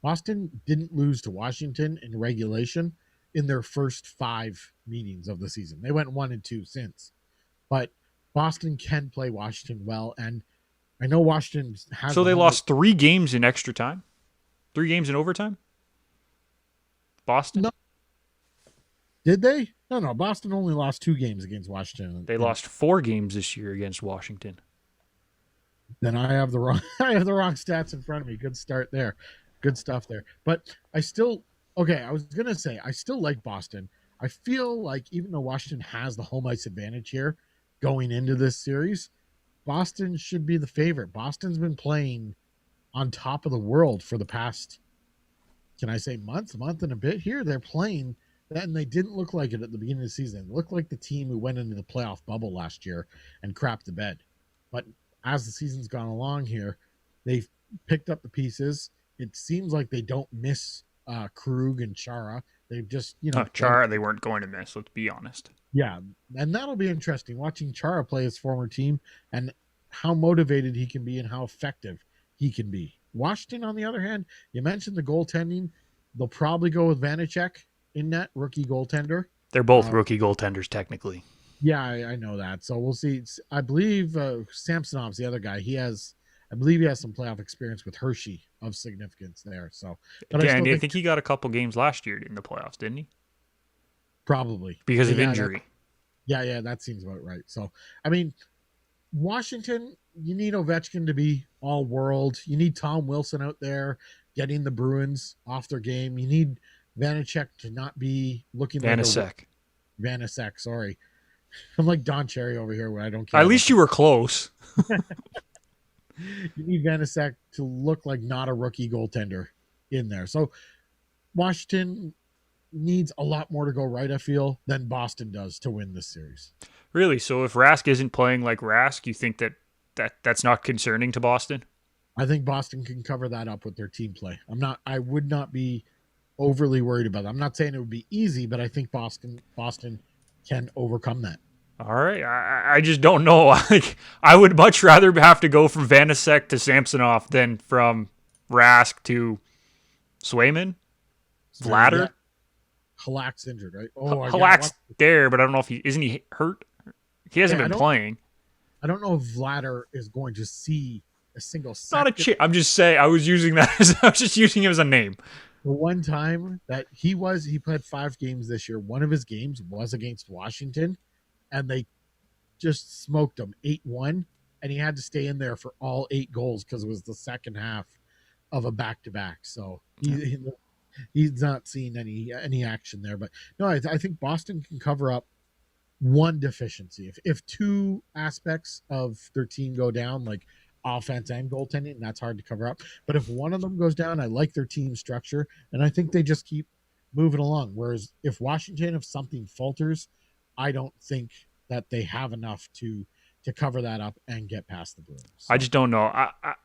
Boston didn't lose to Washington in regulation in their first 5 meetings of the season. They went 1-2 since. But Boston can play Washington well, and I know Washington has... So they lost 3 games in extra time? 3 games in overtime? Boston? No. Did they? No. Boston only lost 2 games against Washington. They lost 4 games this year against Washington. Then I have the wrong stats in front of me. Good start there. Good stuff there. But I still like Boston. I feel like even though Washington has the home ice advantage here going into this series, Boston should be the favorite. Boston's been playing on top of the world for the past, can I say month and a bit here. They're playing, and they didn't look like it at the beginning of the season. They looked like the team who went into the playoff bubble last year and crapped the bed. But as the season's gone along here, they've picked up the pieces. It seems like they don't miss Krug and Chara. They've just, Chara, they weren't going to miss, let's be honest. Yeah, and that'll be interesting, watching Chara play his former team and how motivated he can be and how effective he can be. Washington, on the other hand, you mentioned the goaltending. They'll probably go with Vanacek in net, rookie goaltender. They're both rookie goaltenders, technically. Yeah, I know that. So we'll see. I believe Samsonov's the other guy. I believe he has some playoff experience with Hershey of significance there. So, but I think he got a couple games last year in the playoffs, didn't he? Probably because of injury. That seems about right. So, I mean, Washington, you need Ovechkin to be all world. You need Tom Wilson out there getting the Bruins off their game. You need Vanacek to not be looking Vanacek. Sorry. I'm like Don Cherry over here where I don't care. At least you were close. You need Vanacek to look like not a rookie goaltender in there. So Washington needs a lot more to go right, I feel, than Boston does to win this series. Really? So if Rask isn't playing like Rask, you think that's not concerning to Boston? I think Boston can cover that up with their team play. I would not be overly worried about it. I'm not saying it would be easy, but I think Boston can overcome that. All right. I just don't know. Like, I would much rather have to go from Vanacek to Samsonov than from Rask to Swayman, Vladar. Yeah. Halak's injured, right? Halak's there, but I don't know if isn't he hurt? He hasn't been playing. I don't know if Vladar is going to see a single second. Not a chip. I'm just saying. I was using that. I was just using him as a name. The one time that he played 5 games this year. One of his games was against Washington, and they just smoked them 8-1, and he had to stay in there for all 8 goals because it was the second half of a back-to-back. So he's not seeing any action there. But no, I think Boston can cover up one deficiency. If two aspects of their team go down, like offense and goaltending, that's hard to cover up. But if one of them goes down, I like their team structure, and I think they just keep moving along. Whereas if Washington, if something falters, I don't think that they have enough to cover that up and get past the Bruins. So. I just don't know.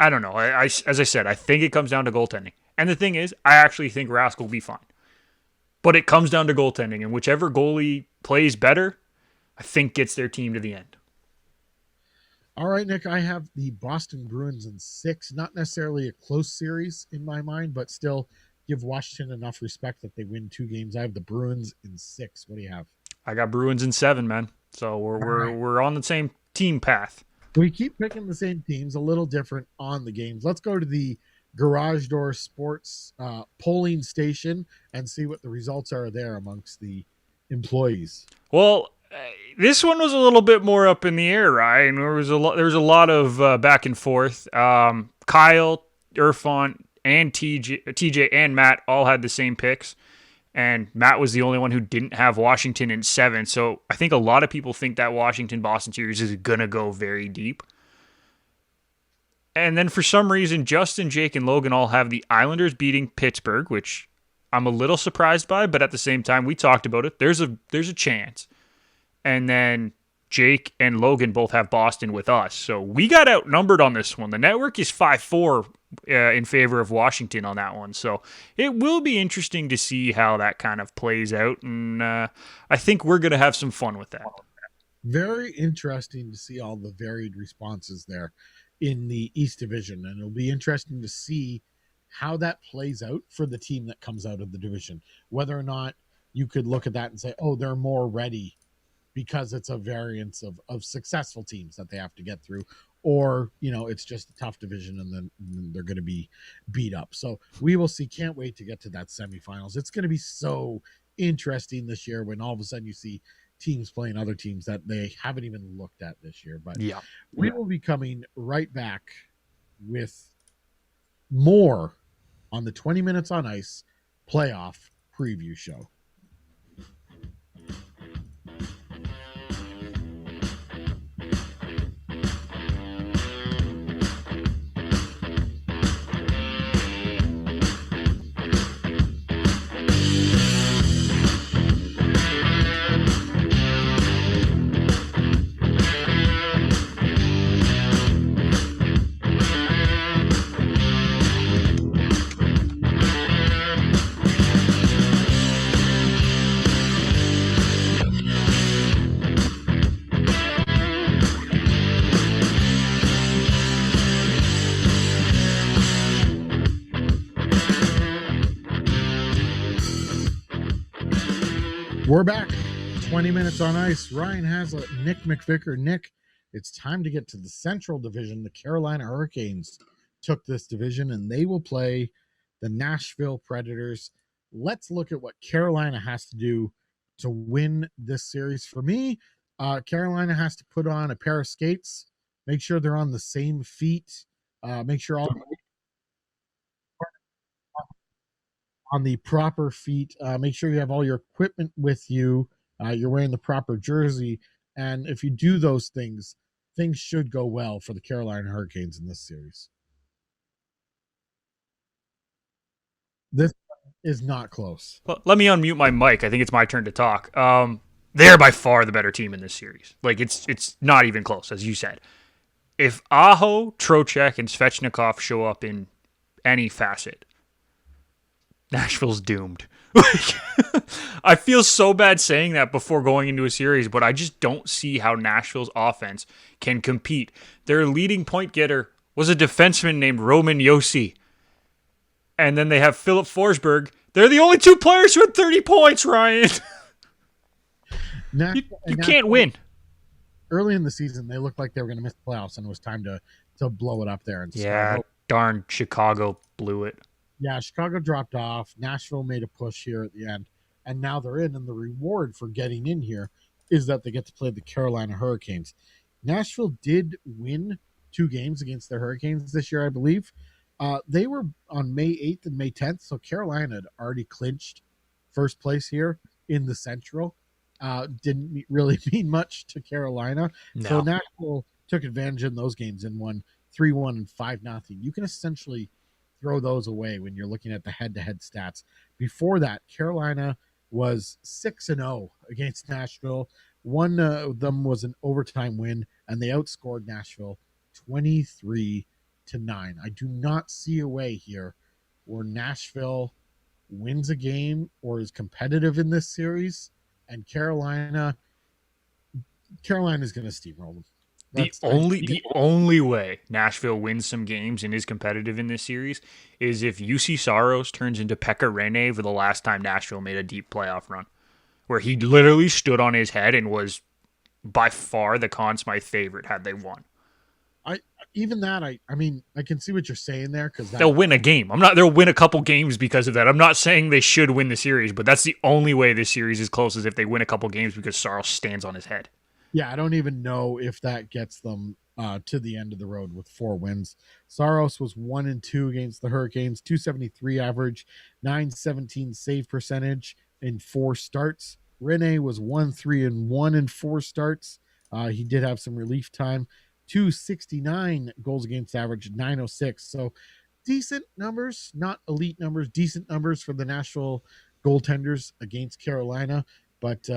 I don't know. I as I said, I think it comes down to goaltending. And the thing is, I actually think Rask will be fine. But it comes down to goaltending, and whichever goalie plays better, I think gets their team to the end. All right, Nick, I have the Boston Bruins in 6. Not necessarily a close series in my mind, but still give Washington enough respect that they win 2 games. I have the Bruins in 6. What do you have? I got Bruins in 7, man. So we're on the same team path. We keep picking the same teams, a little different on the games. Let's go to the Garage Door Sports polling station and see what the results are there amongst the employees. Well, this one was a little bit more up in the air, right? And there was a lot of back and forth. Kyle, Irfan, and TJ and Matt all had the same picks. And Matt was the only one who didn't have Washington in 7. So I think a lot of people think that Washington-Boston series is going to go very deep. And then for some reason, Justin, Jake, and Logan all have the Islanders beating Pittsburgh, which I'm a little surprised by. But at the same time, we talked about it. There's a chance. And then Jake and Logan both have Boston with us. So we got outnumbered on this one. The network is 5-4 in favor of Washington on that one. So it will be interesting to see how that kind of plays out. And I think we're going to have some fun with that. Very interesting to see all the varied responses there in the East Division. And it'll be interesting to see how that plays out for the team that comes out of the division. Whether or not you could look at that and say, oh, they're more ready because it's a variance of successful teams that they have to get through, or, it's just a tough division and then they're going to be beat up. So we will see. Can't wait to get to that semifinals. It's going to be so interesting this year when all of a sudden you see teams playing other teams that they haven't even looked at this year. But we will be coming right back with more on the 20 Minutes on Ice playoff preview show. We're back. 20 Minutes on Ice. Ryan Haslett, Nick McVicker. Nick, it's time to get to the Central Division. The Carolina Hurricanes took this division, and they will play the Nashville Predators. Let's look at what Carolina has to do to win this series. For me, Carolina has to put on a pair of skates, make sure they're on the same feet, make sure all on the proper feet. Make sure you have all your equipment with you. You're wearing the proper jersey. And if you do those things, things should go well for the Carolina Hurricanes in this series. This is not close. Well, let me unmute my mic. I think it's my turn to talk. They're by far the better team in this series. Like, it's not even close, as you said. If Aho, Trocheck, and Svechnikov show up in any facet, Nashville's doomed. I feel so bad saying that before going into a series, but I just don't see how Nashville's offense can compete. Their leading point getter was a defenseman named Roman Josi. And then they have Philip Forsberg. They're the only 2 players who had 30 points, Ryan. You can't win. Early in the season, they looked like they were going to miss the playoffs, and it was time to blow it up there. And darn Chicago blew it. Yeah, Chicago dropped off. Nashville made a push here at the end, and now they're in. And the reward for getting in here is that they get to play the Carolina Hurricanes. Nashville did win 2 games against the Hurricanes this year, I believe. They were on May 8th and May 10th, so Carolina had already clinched first place here in the Central. Didn't really mean much to Carolina. No. So Nashville took advantage in those games and won 3-1 and 5-0. You can essentially throw those away when you're looking at the head-to-head stats. Before that, Carolina was 6-0 against Nashville. One of them was an overtime win, and they outscored Nashville 23-9. I do not see a way here where Nashville wins a game or is competitive in this series, and Carolina is going to steamroll them. The only way Nashville wins some games and is competitive in this series is if UC Saros turns into Pekka Rinne for the last time Nashville made a deep playoff run, where he literally stood on his head and was by far the Conn Smythe favorite had they won. I can see what you're saying there, because they'll win a game. They'll win a couple games because of that. I'm not saying they should win the series, but that's the only way this series is close, is if they win a couple games because Saros stands on his head. Yeah, I don't even know if that gets them to the end of the road with 4 wins. Saros was 1-2 against the Hurricanes, 273 average, 917 save percentage in 4 starts. Rinne was 1-3-1 in 4 starts. He did have some relief time. 269 goals against average, 906. So decent numbers, not elite numbers, decent numbers for the Nashville goaltenders against Carolina. But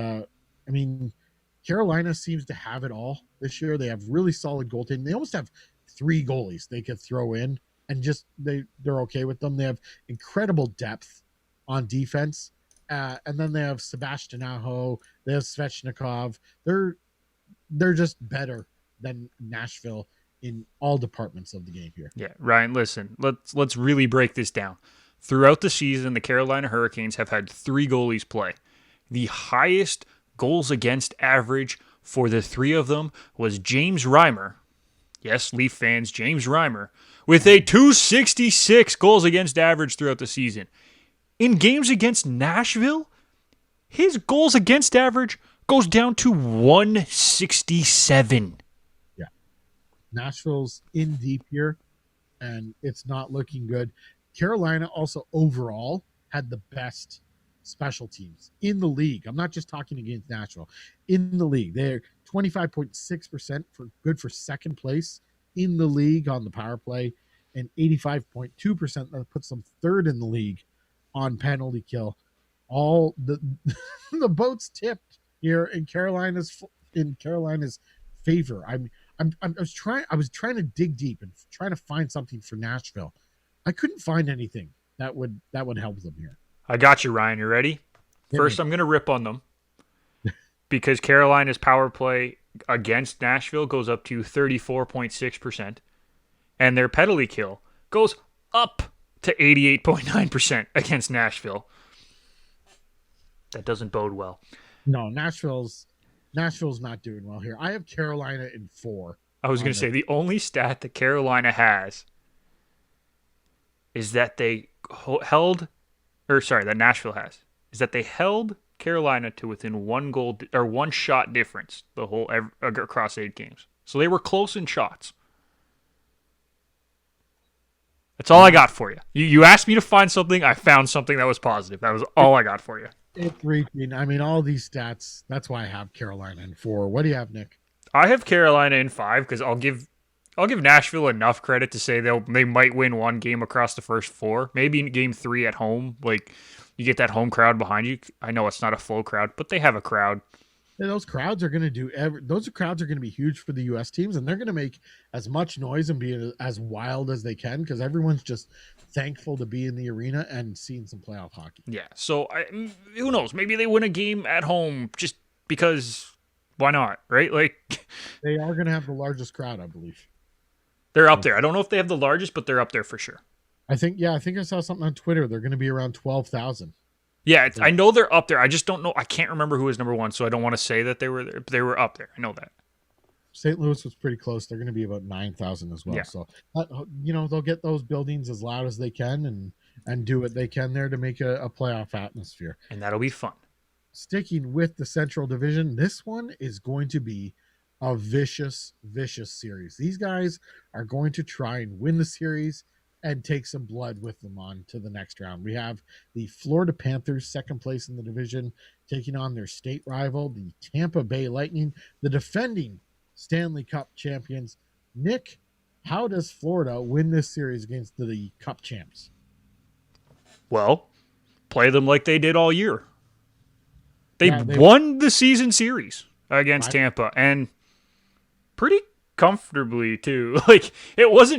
Carolina seems to have it all this year. They have really solid goaltending. They almost have 3 goalies they could throw in, and just they're okay with them. They have incredible depth on defense, and then they have Sebastian Aho. They have Svechnikov. They're just better than Nashville in all departments of the game here. Yeah, Ryan, listen, let's really break this down. Throughout the season, the Carolina Hurricanes have had 3 goalies play. The highest goals against average for the 3 of them was James Reimer. Yes, Leaf fans, James Reimer, with a 266 goals against average throughout the season. In games against Nashville, his goals against average goes down to 167. Yeah. Nashville's in deep here, and it's not looking good. Carolina also overall had the best special teams in the league. I'm not just talking against Nashville. In the league, they're 25.6% for second place in the league on the power play, and 85.2% that puts them third in the league on penalty kill. All the the boat's tipped here in Carolina's favor. I was trying to dig deep and trying to find something for Nashville. I couldn't find anything that would help them here. I got you, Ryan. You ready? First, I'm going to rip on them because Carolina's power play against Nashville goes up to 34.6%, and their penalty kill goes up to 88.9% against Nashville. That doesn't bode well. No, Nashville's not doing well here. I have Carolina in 4. I was going to say the only stat that Carolina has is that that Nashville has, is that they held Carolina to within 1 goal or 1 shot difference across 8 games. So they were close in shots. That's all I got for you. You asked me to find something. I found something that was positive. That was all I got for you. It's reaching. I mean, all these stats. That's why I have Carolina in 4. What do you have, Nick? I have Carolina in 5 because I'll give Nashville enough credit to say they might win 1 game across the first 4. Maybe in game 3 at home, like you get that home crowd behind you. I know it's not a full crowd, but they have a crowd. And those crowds are going to be huge for the U.S. teams, and they're going to make as much noise and be as wild as they can because everyone's just thankful to be in the arena and seeing some playoff hockey. Yeah, so who knows? Maybe they win a game at home just because why not, right? Like they are going to have the largest crowd, I believe. They're up there. I don't know if they have the largest, but they're up there for sure. I think I saw something on Twitter. They're going to be around 12,000. Yeah, I know they're up there. I just don't know. I can't remember who was number 1, so I don't want to say that they were there. They were up there. I know that. St. Louis was pretty close. They're going to be about 9,000 as well. Yeah. So, they'll get those buildings as loud as they can and do what they can there to make a playoff atmosphere. And that'll be fun. sticking with the Central Division, this one is going to be a vicious, vicious series. These guys are going to try and win the series and take some blood with them on to the next round. We have the Florida Panthers, second place in the division, taking on their state rival, the Tampa Bay Lightning, the defending Stanley Cup champions. Nick, how does Florida win this series against the Cup champs? Well, play them like they did all year. They Yeah, won the season series against Right. Tampa, and pretty comfortably too. Like it was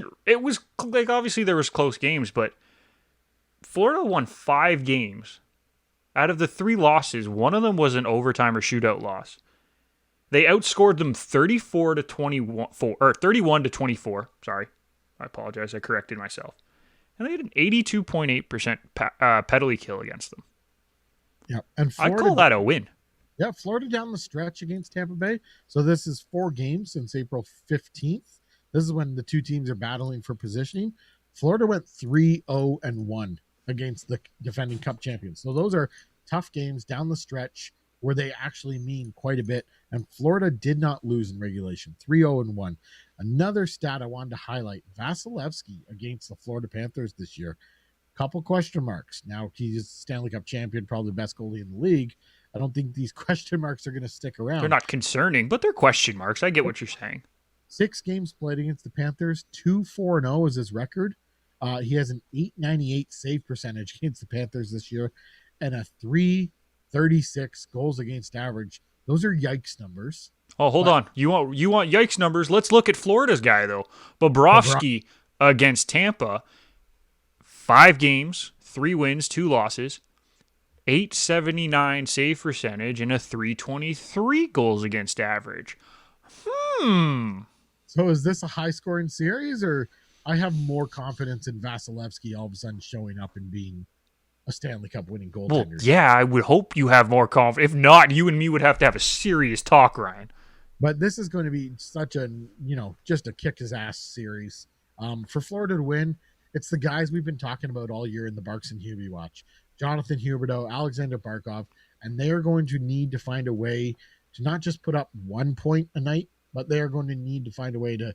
like obviously there was close games, but Florida won 5 games. Out of the 3 losses, one of them was an overtime or shootout loss. They outscored them 34 to 21 or 31 to 24. Sorry. I apologize. I corrected myself. And they had an 82.8% penalty kill against them. Yeah, and I'd call that a win. Yeah, Florida down the stretch against Tampa Bay. So this is 4 games since April 15th. This is when the two teams are battling for positioning. Florida went 3-0-1 against the defending Cup champions. So those are tough games down the stretch where they actually mean quite a bit. And Florida did not lose in regulation, 3-0-1. Another stat I wanted to highlight, Vasilevsky against the Florida Panthers this year. Couple question marks. Now he's Stanley Cup champion, probably the best goalie in the league. I don't think these question marks are going to stick around. They're not concerning, but they're question marks. I get what you're saying. 6 games played against the Panthers, 2-4-0 is his record. He has an 898 save percentage against the Panthers this year and a 336 goals against average. Those are yikes numbers. Oh, hold on. You want yikes numbers? Let's look at Florida's guy though. Bobrovsky against Tampa, 5 games, 3 wins, 2 losses, 879 save percentage, and a 323 goals against average. So is this a high-scoring series, or I have more confidence in Vasilevsky all of a sudden showing up and being a Stanley Cup winning goaltender? Well, yeah, I would hope you have more confidence. If not, you and me would have to have a serious talk, Ryan. But this is going to be such a, just a kick his ass series. For Florida to win, it's the guys we've been talking about all year in the Barks and Hubie watch. Jonathan Huberdeau, Alexander Barkov, and they are going to need to find a way to not just put up 1 point a night, but they are going to need to find a way to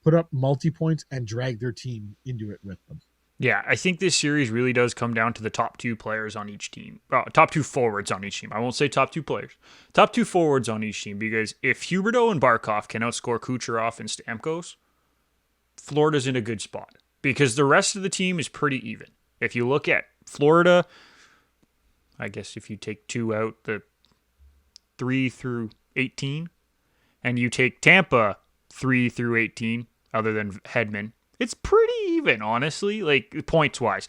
put up multi-points and drag their team into it with them. Yeah, I think this series really does come down to the top 2 players on each team. Top 2 forwards on each team. I won't say top 2 players. Top 2 forwards on each team, because if Huberdeau and Barkov can outscore Kucherov and Stamkos, Florida's in a good spot, because the rest of the team is pretty even. If you look at Florida, I guess if you take 2 out, the 3 through 18, and you take Tampa 3 through 18, other than Hedman, it's pretty even, honestly, like points-wise.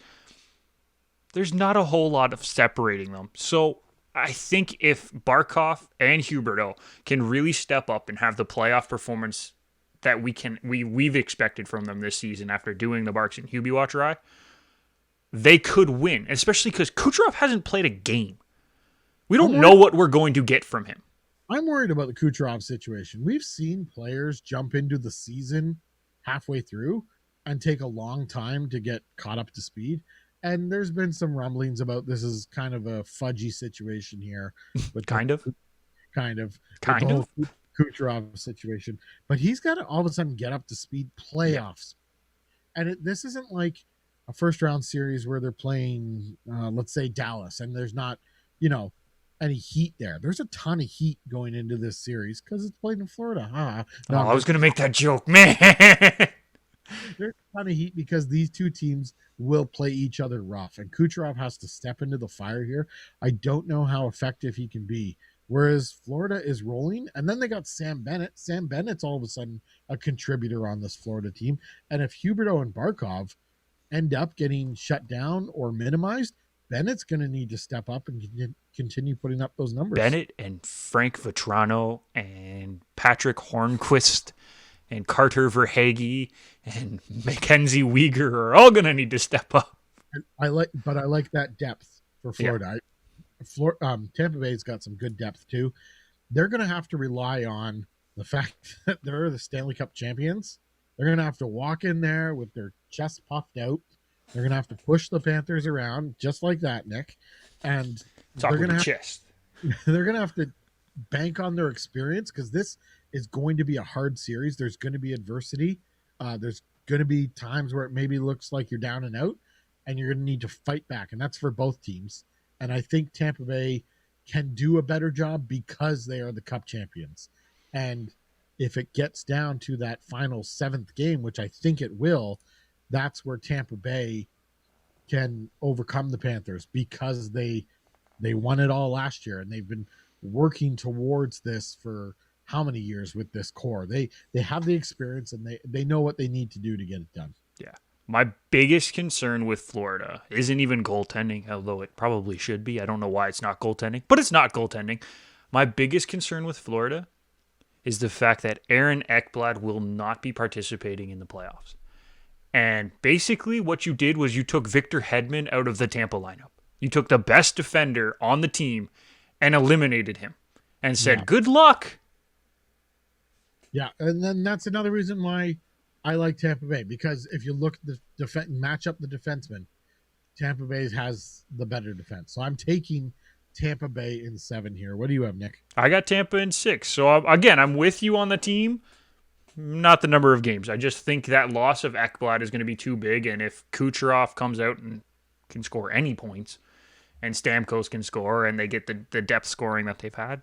There's not a whole lot of separating them. So I think if Barkov and Huberdeau can really step up and have the playoff performance that we've expected from them this season after doing the Barks and Hubie watch ride, they could win, especially because Kucherov hasn't played a game. We don't know what we're going to get from him. I'm worried about the Kucherov situation. We've seen players jump into the season halfway through and take a long time to get caught up to speed. And there's been some rumblings about this is kind of a fudgy situation here. With Kind of. Kucherov situation. But he's got to all of a sudden get up to speed playoffs. Yeah. And this isn't like a first round series where they're playing, let's say, Dallas, and there's not, any heat there. There's a ton of heat going into this series because it's played in Florida. No, I was going to make that joke, man. There's a ton of heat because these two teams will play each other rough, and Kucherov has to step into the fire here. I don't know how effective he can be. Whereas Florida is rolling, and then they got Sam Bennett. Sam Bennett's all of a sudden a contributor on this Florida team. And if Huberdeau and Barkov end up getting shut down or minimized, Bennett's going to need to step up and continue putting up those numbers. Bennett and Frank Vetrano and Patrick Hornquist and Carter Verhaeghe and Mackenzie Weegar are all going to need to step up. I like that depth for Florida. Yeah. Tampa Bay's got some good depth too. They're going to have to rely on the fact that they're the Stanley Cup champions. They're going to have to walk in there with their chest puffed out. They're going to have to push the Panthers around just like that, Nick. And Talk they're with gonna your have, chest. they're gonna have to bank on their experience because this is going to be a hard series. There's going to be adversity. There's going to be times where it maybe looks like you're down and out, and you're going to need to fight back, and that's for both teams. And I think Tampa Bay can do a better job because they are the Cup champions. And if it gets down to that final seventh game, which I think it will, that's where Tampa Bay can overcome the Panthers because they won it all last year and they've been working towards this for how many years with this core. They have the experience and they know what they need to do to get it done. Yeah. My biggest concern with Florida isn't even goaltending, although it probably should be. I don't know why it's not goaltending, but it's not goaltending. My biggest concern with Florida is the fact that Aaron Ekblad will not be participating in the playoffs. And basically what you did was you took Victor Hedman out of the Tampa lineup. You took the best defender on the team and eliminated him and said, good luck. Yeah, and then that's another reason why I like Tampa Bay, because if you look at the match up the defensemen, Tampa Bay has the better defense. So I'm taking Tampa Bay in 7 here. What do you have, Nick? I got Tampa in 6. So again, I'm with you on the team, not the number of games. I just think that loss of Ekblad is going to be too big, and if Kucherov comes out and can score any points, and Stamkos can score, and they get the depth scoring that they've had,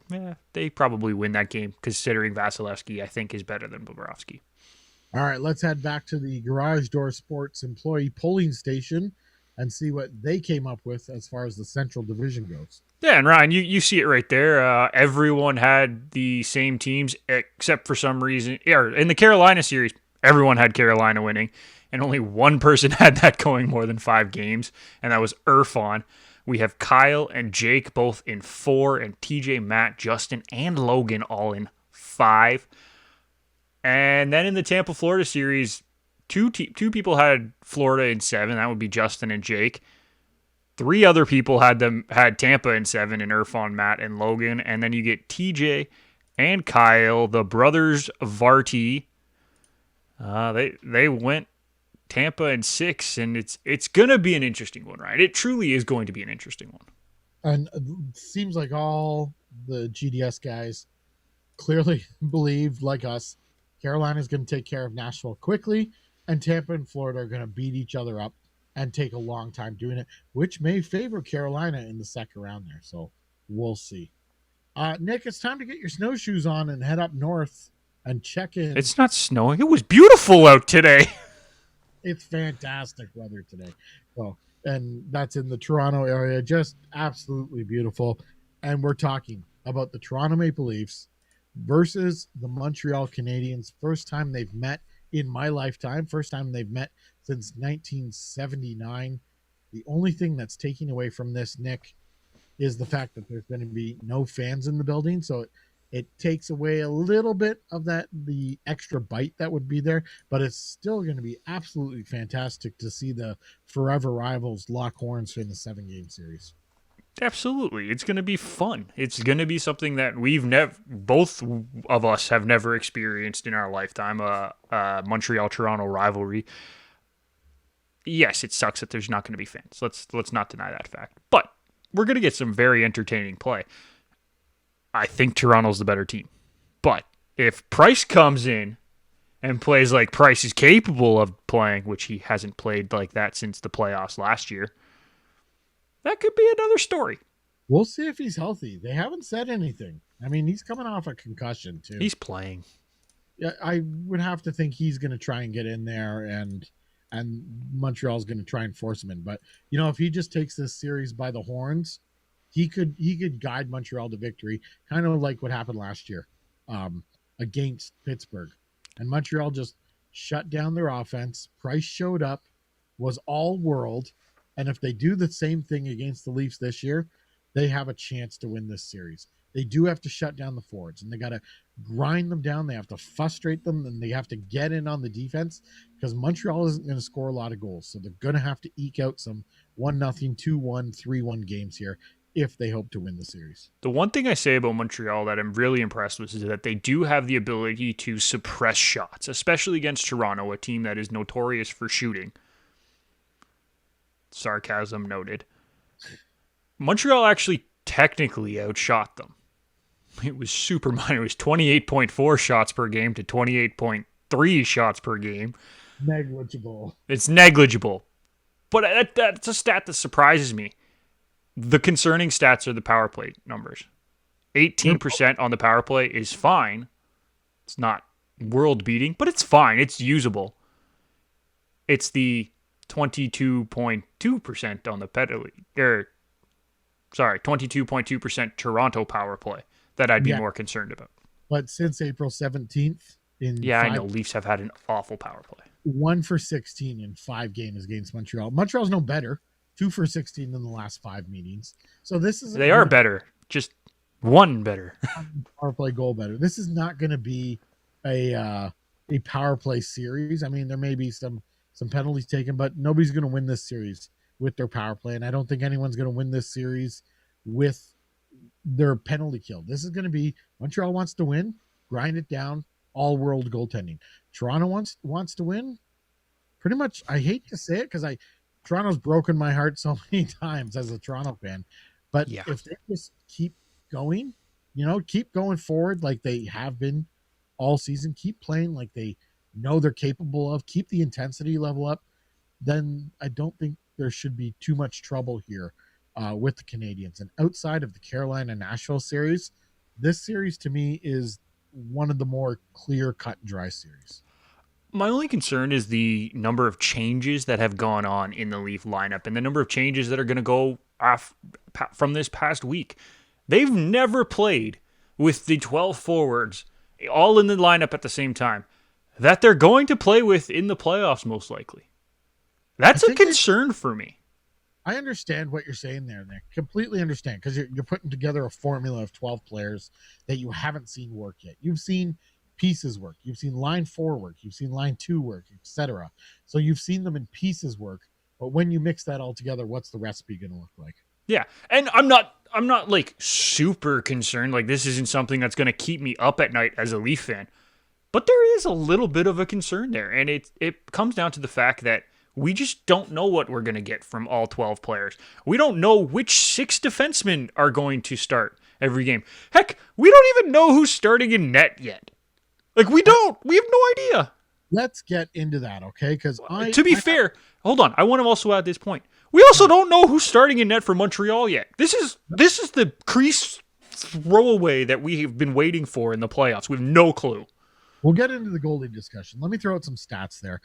they probably win that game, considering Vasilevsky, I think, is better than Bobrovsky. All right, let's head back to the Garage Door Sports employee polling station and see what they came up with as far as the Central Division goes. Yeah, and Ryan, you see it right there. Everyone had the same teams, except for some reason. Yeah, in the Carolina series, everyone had Carolina winning, and only one person had that going more than 5 games, and that was Irfan. We have Kyle and Jake both in 4, and TJ, Matt, Justin, and Logan all in 5. And then in the Tampa Florida series, two people had Florida in 7. That would be Justin and Jake. 3 other people had Tampa in 7, and Irfan, Matt, and Logan. And then you get TJ and Kyle, the brothers Varty. They went Tampa in 6, and it's gonna be an interesting one, right? It truly is going to be an interesting one. And it seems like all the GDS guys clearly believe, like us, Carolina's going to take care of Nashville quickly, and Tampa and Florida are going to beat each other up and take a long time doing it, which may favor Carolina in the second round there. So we'll see. Nick, it's time to get your snowshoes on and head up north and check in. It's not snowing. It was beautiful out today. It's fantastic weather today. So, and that's in the Toronto area. Just absolutely beautiful. And we're talking about the Toronto Maple Leafs versus the Montreal Canadiens. First time they've met in my lifetime. First time they've met since 1979. The only thing that's taking away from this, Nick, is the fact that there's going to be no fans in the building. So it takes away a little bit of the extra bite that would be there, but it's still going to be absolutely fantastic to see the forever rivals lock horns in the 7-game series. Absolutely. It's going to be fun. It's going to be something that both of us have never experienced in our lifetime, Montreal-Toronto rivalry. Yes, it sucks that there's not going to be fans. Let's not deny that fact. But we're going to get some very entertaining play. I think Toronto's the better team. But if Price comes in and plays like Price is capable of playing, which he hasn't played like that since the playoffs last year, that could be another story. We'll see if he's healthy. They haven't said anything. I mean, he's coming off a concussion, too. He's playing. Yeah, I would have to think he's going to try and get in there, and Montreal's going to try and force him in. But, if he just takes this series by the horns, he could guide Montreal to victory, kind of like what happened last year against Pittsburgh. And Montreal just shut down their offense. Price showed up, was all world. And if they do the same thing against the Leafs this year, they have a chance to win this series. They do have to shut down the forwards, and they got to grind them down. They have to frustrate them, and they have to get in on the defense because Montreal isn't going to score a lot of goals. So they're going to have to eke out some 1-0, 2-1, 3-1 games here if they hope to win the series. The one thing I say about Montreal that I'm really impressed with is that they do have the ability to suppress shots, especially against Toronto, a team that is notorious for shooting. Sarcasm noted. Montreal actually technically outshot them. It was super minor. It was 28.4 shots per game to 28.3 shots per game. Negligible. It's negligible. But that's a stat that surprises me. The concerning stats are the power play numbers. 18% on the power play is fine. It's not world beating, but it's fine. It's usable. It's the 22.2% on the penalty, 22.2% Toronto power play that I'd be more concerned about. But since April 17th, I know Leafs have had an awful power play. 1 for 16 in 5 games against Montreal. Montreal's no better. 2 for 16 in the last 5 meetings. So this is they are better, just one better. Power play goal better. This is not going to be a power play series. I mean, there may be some penalties taken, but nobody's going to win this series with their power play, and I don't think anyone's going to win this series with their penalty kill. This is going to be Montreal wants to win, grind it down, all world goaltending. Toronto wants to win. Pretty much, I hate to say it because Toronto's broken my heart so many times as a Toronto fan, but if they just keep going, keep going forward like they have been all season, keep playing like they know they're capable of, keep the intensity level up, then I don't think there should be too much trouble here with the Canadians. And outside of the Carolina-Nashville series, this series to me is one of the more clear cut and dry series. My only concern is the number of changes that have gone on in the Leaf lineup and the number of changes that are going to go from this past week. They've never played with the 12 forwards all in the lineup at the same time that they're going to play with in the playoffs most likely. That's a concern for me. I understand what you're saying there, Nick. Completely understand, because you're putting together a formula of 12 players that you haven't seen work yet. You've seen pieces work. You've seen line 4 work. You've seen line 2 work, etc. So you've seen them in pieces work. But when you mix that all together, what's the recipe going to look like? Yeah, and I'm not like super concerned. Like, this isn't something that's going to keep me up at night as a Leaf fan. But there is a little bit of a concern there, and it comes down to the fact that we just don't know what we're going to get from all 12 players. We don't know which 6 defensemen are going to start every game. Heck, we don't even know who's starting in net yet. Like, we don't. We have no idea. Let's get into that, okay? Because to be fair, hold on. I want to also add this point. We also don't know who's starting in net for Montreal yet. This is the crease throwaway that we have been waiting for in the playoffs. We have no clue. We'll get into the goalie discussion. Let me throw out some stats there.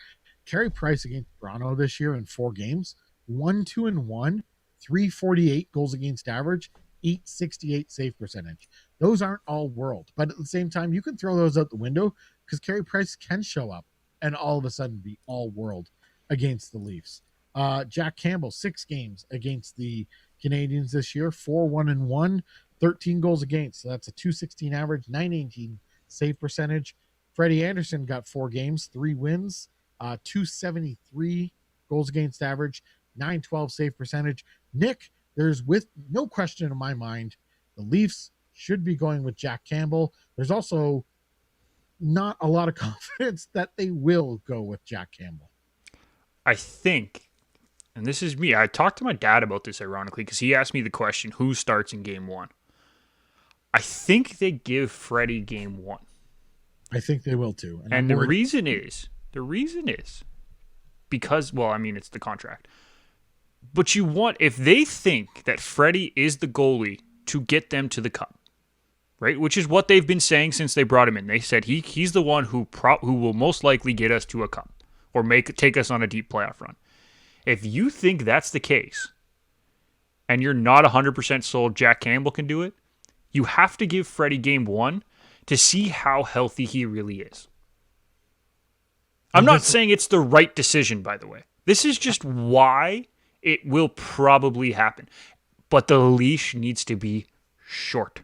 Carey Price against Toronto this year in 4 games, 1-2-1, 348 goals against average, 868 save percentage. Those aren't all world, but at the same time, you can throw those out the window because Carey Price can show up and all of a sudden be all world against the Leafs. Jack Campbell, 6 games against the Canadians this year, 4-1-1, 13 goals against. So that's a 216 average, 918 save percentage. Freddie Anderson got 4 games, 3 wins, 273 goals against average, 912 save percentage. Nick, there's with no question in my mind, the Leafs should be going with Jack Campbell. There's also not a lot of confidence that they will go with Jack Campbell. I think, and this is me, I talked to my dad about this ironically because he asked me the question, who starts in game 1? I think they give Freddie game 1. I think they will too. And the reason is because, well, I mean, it's the contract. But if they think that Freddie is the goalie to get them to the cup, right? Which is what they've been saying since they brought him in. They said he's the one who will most likely get us to a cup or take us on a deep playoff run. If you think that's the case and you're not 100% sold Jack Campbell can do it, you have to give Freddie game 1 to see how healthy he really is. I'm not saying it's the right decision, by the way. This is just why it will probably happen. But the leash needs to be short.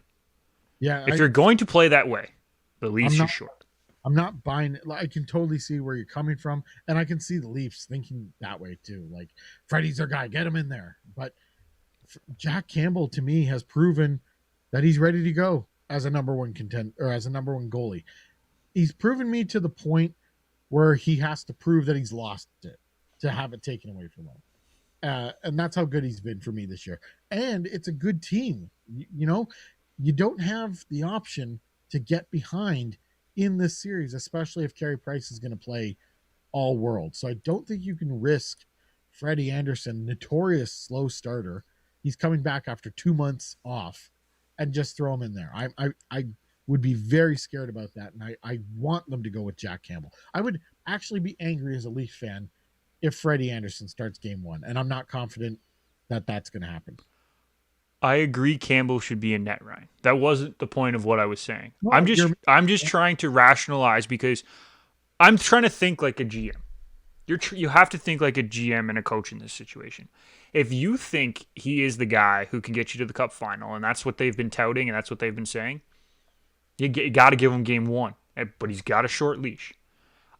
Yeah. If you're going to play that way, the leash is short. I'm not buying it. I can totally see where you're coming from, and I can see the Leafs thinking that way too. Like, Freddie's their guy, get him in there. But Jack Campbell, to me, has proven that he's ready to go as a number 1 contender or as a number 1 goalie. He's proven me to the point where he has to prove that he's lost it to have it taken away from him. And that's how good he's been for me this year. And it's a good team. You don't have the option to get behind in this series, especially if Carey Price is going to play all world. So I don't think you can risk Freddie Anderson, notorious slow starter. He's coming back after 2 months off, and just throw him in there. I would be very scared about that, and I want them to go with Jack Campbell. I would actually be angry as a Leaf fan if Freddie Anderson starts game one, and I'm not confident that that's going to happen. I agree Campbell should be in net, Ryan. That wasn't the point of what I was saying. No, I'm just trying to rationalize because I'm trying to think like a GM. You have to think like a GM and a coach in this situation. If you think he is the guy who can get you to the Cup final, and that's what they've been touting and that's what they've been saying, you got to give him game one. But he's got a short leash.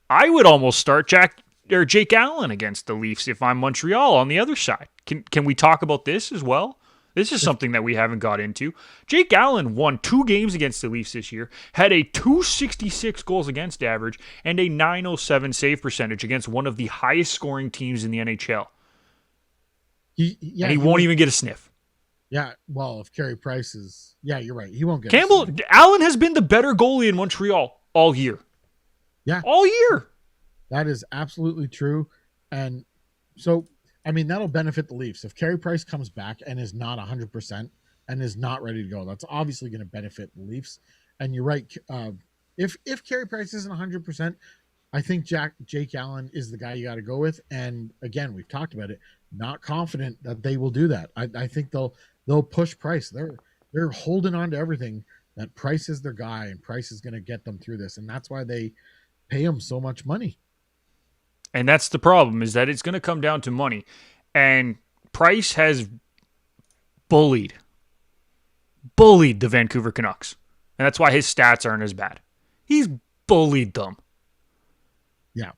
I would almost start Jake Allen against the Leafs if I'm Montreal on the other side. Can we talk about this as well? This is something that we haven't got into. Jake Allen won 2 games against the Leafs this year, had a 266 goals against average, and a 907 save percentage against one of the highest scoring teams in the NHL. And he won't even get a sniff. Yeah, well, if Carey Price is... Yeah, you're right. He won't get Campbell, Allen has been the better goalie in Montreal all year. Yeah. All year. That is absolutely true. And so... I mean, that'll benefit the Leafs. If Carey Price comes back and is not 100% and is not ready to go, that's obviously going to benefit the Leafs. And you're right. If Carey Price isn't 100%, I think Jake Allen is the guy you got to go with. And again, we've talked about it. Not confident that they will do that. I think they'll push Price. They're holding on to everything. That Price is their guy, and Price is going to get them through this. And that's why they pay him so much money. And that's the problem, is that it's going to come down to money. And Price has bullied the Vancouver Canucks. And that's why his stats aren't as bad. He's bullied them. Yeah.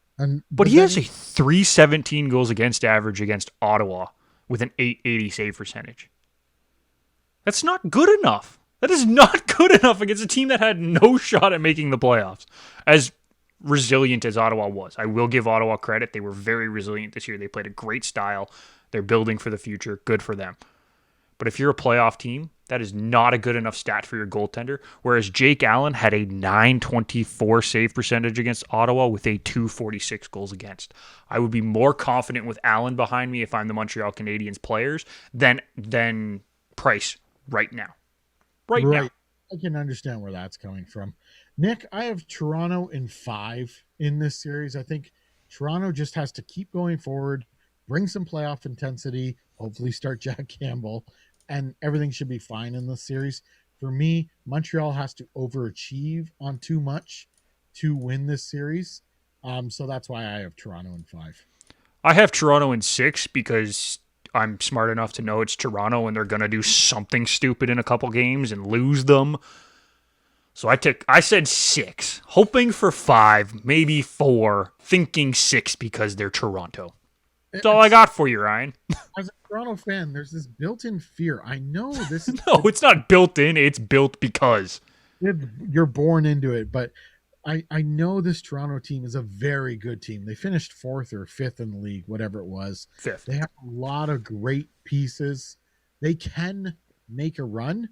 But he has a 317 goals against average against Ottawa with an 880 save percentage. That's not good enough. That is not good enough against a team that had no shot at making the playoffs. As resilient as Ottawa was. I will give Ottawa credit. They were very resilient this year. They played a great style. They're building for the future. Good for them. But if you're a playoff team, that is not a good enough stat for your goaltender. Whereas Jake Allen had a 924 save percentage against Ottawa with a 246 goals against. I would be more confident with Allen behind me if I'm the Montreal Canadiens players than Price right now. Right now. I can understand where that's coming from. Nick, I have Toronto in 5 in this series. I think Toronto just has to keep going forward, bring some playoff intensity, hopefully start Jack Campbell, and everything should be fine in this series. For me, Montreal has to overachieve on too much to win this series. So that's why I have Toronto in 5. I have Toronto in 6 because I'm smart enough to know it's Toronto and they're going to do something stupid in a couple games and lose them. So I said 6, hoping for 5, maybe 4, thinking 6 because they're Toronto. That's all I got for you, Ryan. As a Toronto fan, there's this built-in fear. I know this is... No, it's not built in. It's built because. You're born into it, but I know this Toronto team is a very good team. They finished 4th or 5th in the league, whatever it was. 5th. They have a lot of great pieces. They can make a run,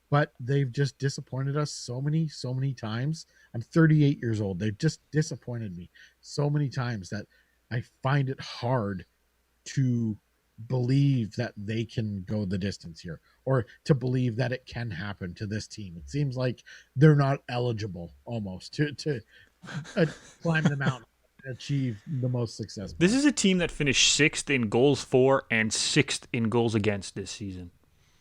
but they've just disappointed us so many times. I'm 38 years old. They've just disappointed me so many times that I find it hard to believe that they can go the distance here, or to believe that it can happen to this team. It seems like they're not eligible almost to climb the mountain and achieve the most success. This is a team that finished 6th in goals for and 6th in goals against this season.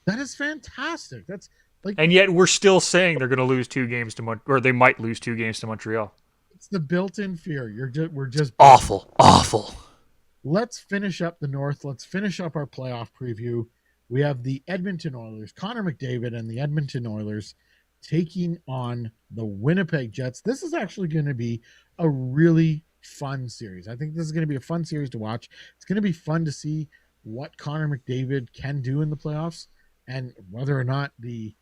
That is fantastic. That's like, and yet we're still saying they're going to lose 2 games to or they might lose 2 games to Montreal. It's the built-in fear. We're just awful. Let's finish up the North. Let's finish up our playoff preview. We have the Edmonton Oilers, Connor McDavid and the Edmonton Oilers taking on the Winnipeg Jets. This is actually going to be a really fun series. I think this is going to be a fun series to watch. It's going to be fun to see what Connor McDavid can do in the playoffs and whether or not the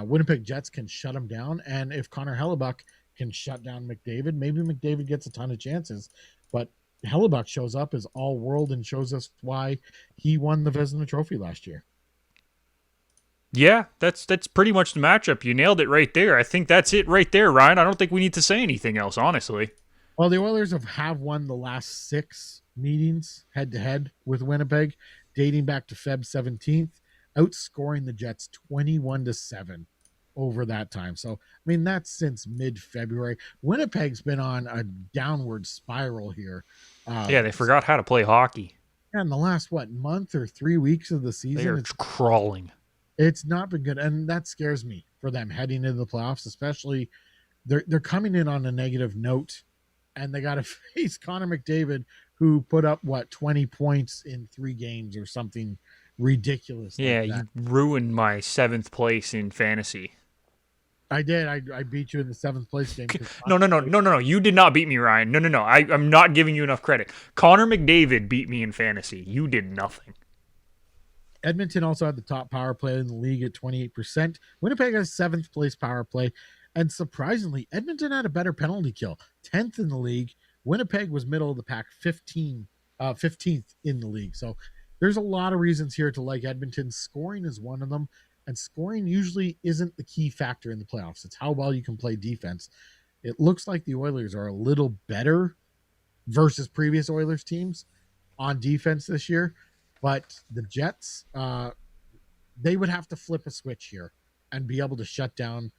Winnipeg Jets can shut him down. And if Connor Hellebuck can shut down McDavid, maybe McDavid gets a ton of chances. But Hellebuck shows up as all world and shows us why he won the Vezina Trophy last year. Yeah, that's pretty much the matchup. You nailed it right there. I think that's it right there, Ryan. I don't think we need to say anything else, honestly. Well, the Oilers have won the last 6 meetings head-to-head with Winnipeg, dating back to Feb 17th, outscoring the Jets 21-7 over that time. So, I mean, that's since mid-February. Winnipeg's been on a downward spiral here. Yeah, they forgot how to play hockey. And the last, month or 3 weeks of the season? They are crawling. It's not been good, and that scares me for them heading into the playoffs, especially they're coming in on a negative note, and they got to face Connor McDavid, who put up 20 points in 3 games or something ridiculous. Yeah, like that. You ruined my 7th place in fantasy. I did. I beat you in the 7th place game. No. You did not beat me, Ryan. No. I'm not giving you enough credit. Connor McDavid beat me in fantasy. You did nothing. Edmonton also had the top power play in the league at 28%. Winnipeg has 7th place power play. And surprisingly, Edmonton had a better penalty kill, 10th in the league. Winnipeg was middle of the pack, 15th in the league. So there's a lot of reasons here to like Edmonton. Scoring is one of them. And scoring usually isn't the key factor in the playoffs. It's how well you can play defense. It looks like the Oilers are a little better versus previous Oilers teams on defense this year. But the Jets, they would have to flip a switch here and be able to shut down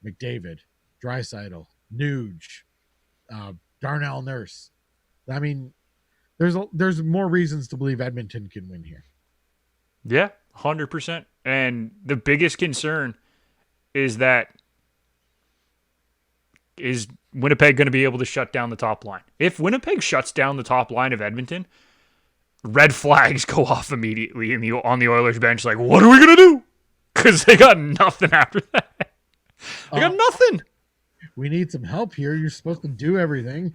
McDavid, Draisaitl, Nuge, Darnell Nurse. I mean, there's more reasons to believe Edmonton can win here. Yeah, 100%. And the biggest concern is Winnipeg going to be able to shut down the top line? If Winnipeg shuts down the top line of Edmonton, red flags go off immediately on the Oilers bench. Like, what are we going to do? Because they got nothing after that. They got nothing. We need some help here. You're supposed to do everything.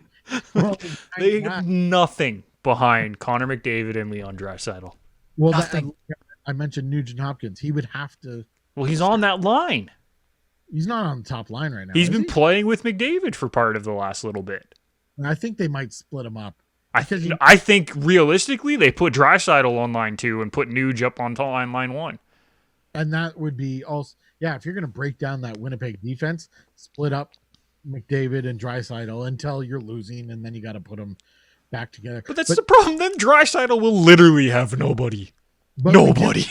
Well, they got nothing behind Connor McDavid and Leon Draisaitl. Well, I mentioned Nugent Hopkins. He would have to. Well, he's on that line. He's not on the top line right now. He's been playing with McDavid for part of the last little bit. I think they might split him up. I think realistically they put Draisaitl on line 2 and put Nuge up on line 1. And that would be also, if you're going to break down that Winnipeg defense, split up McDavid and Draisaitl until you're losing, and then you got to put them back together. But that's the problem. Then Draisaitl will literally have nobody. Nobody.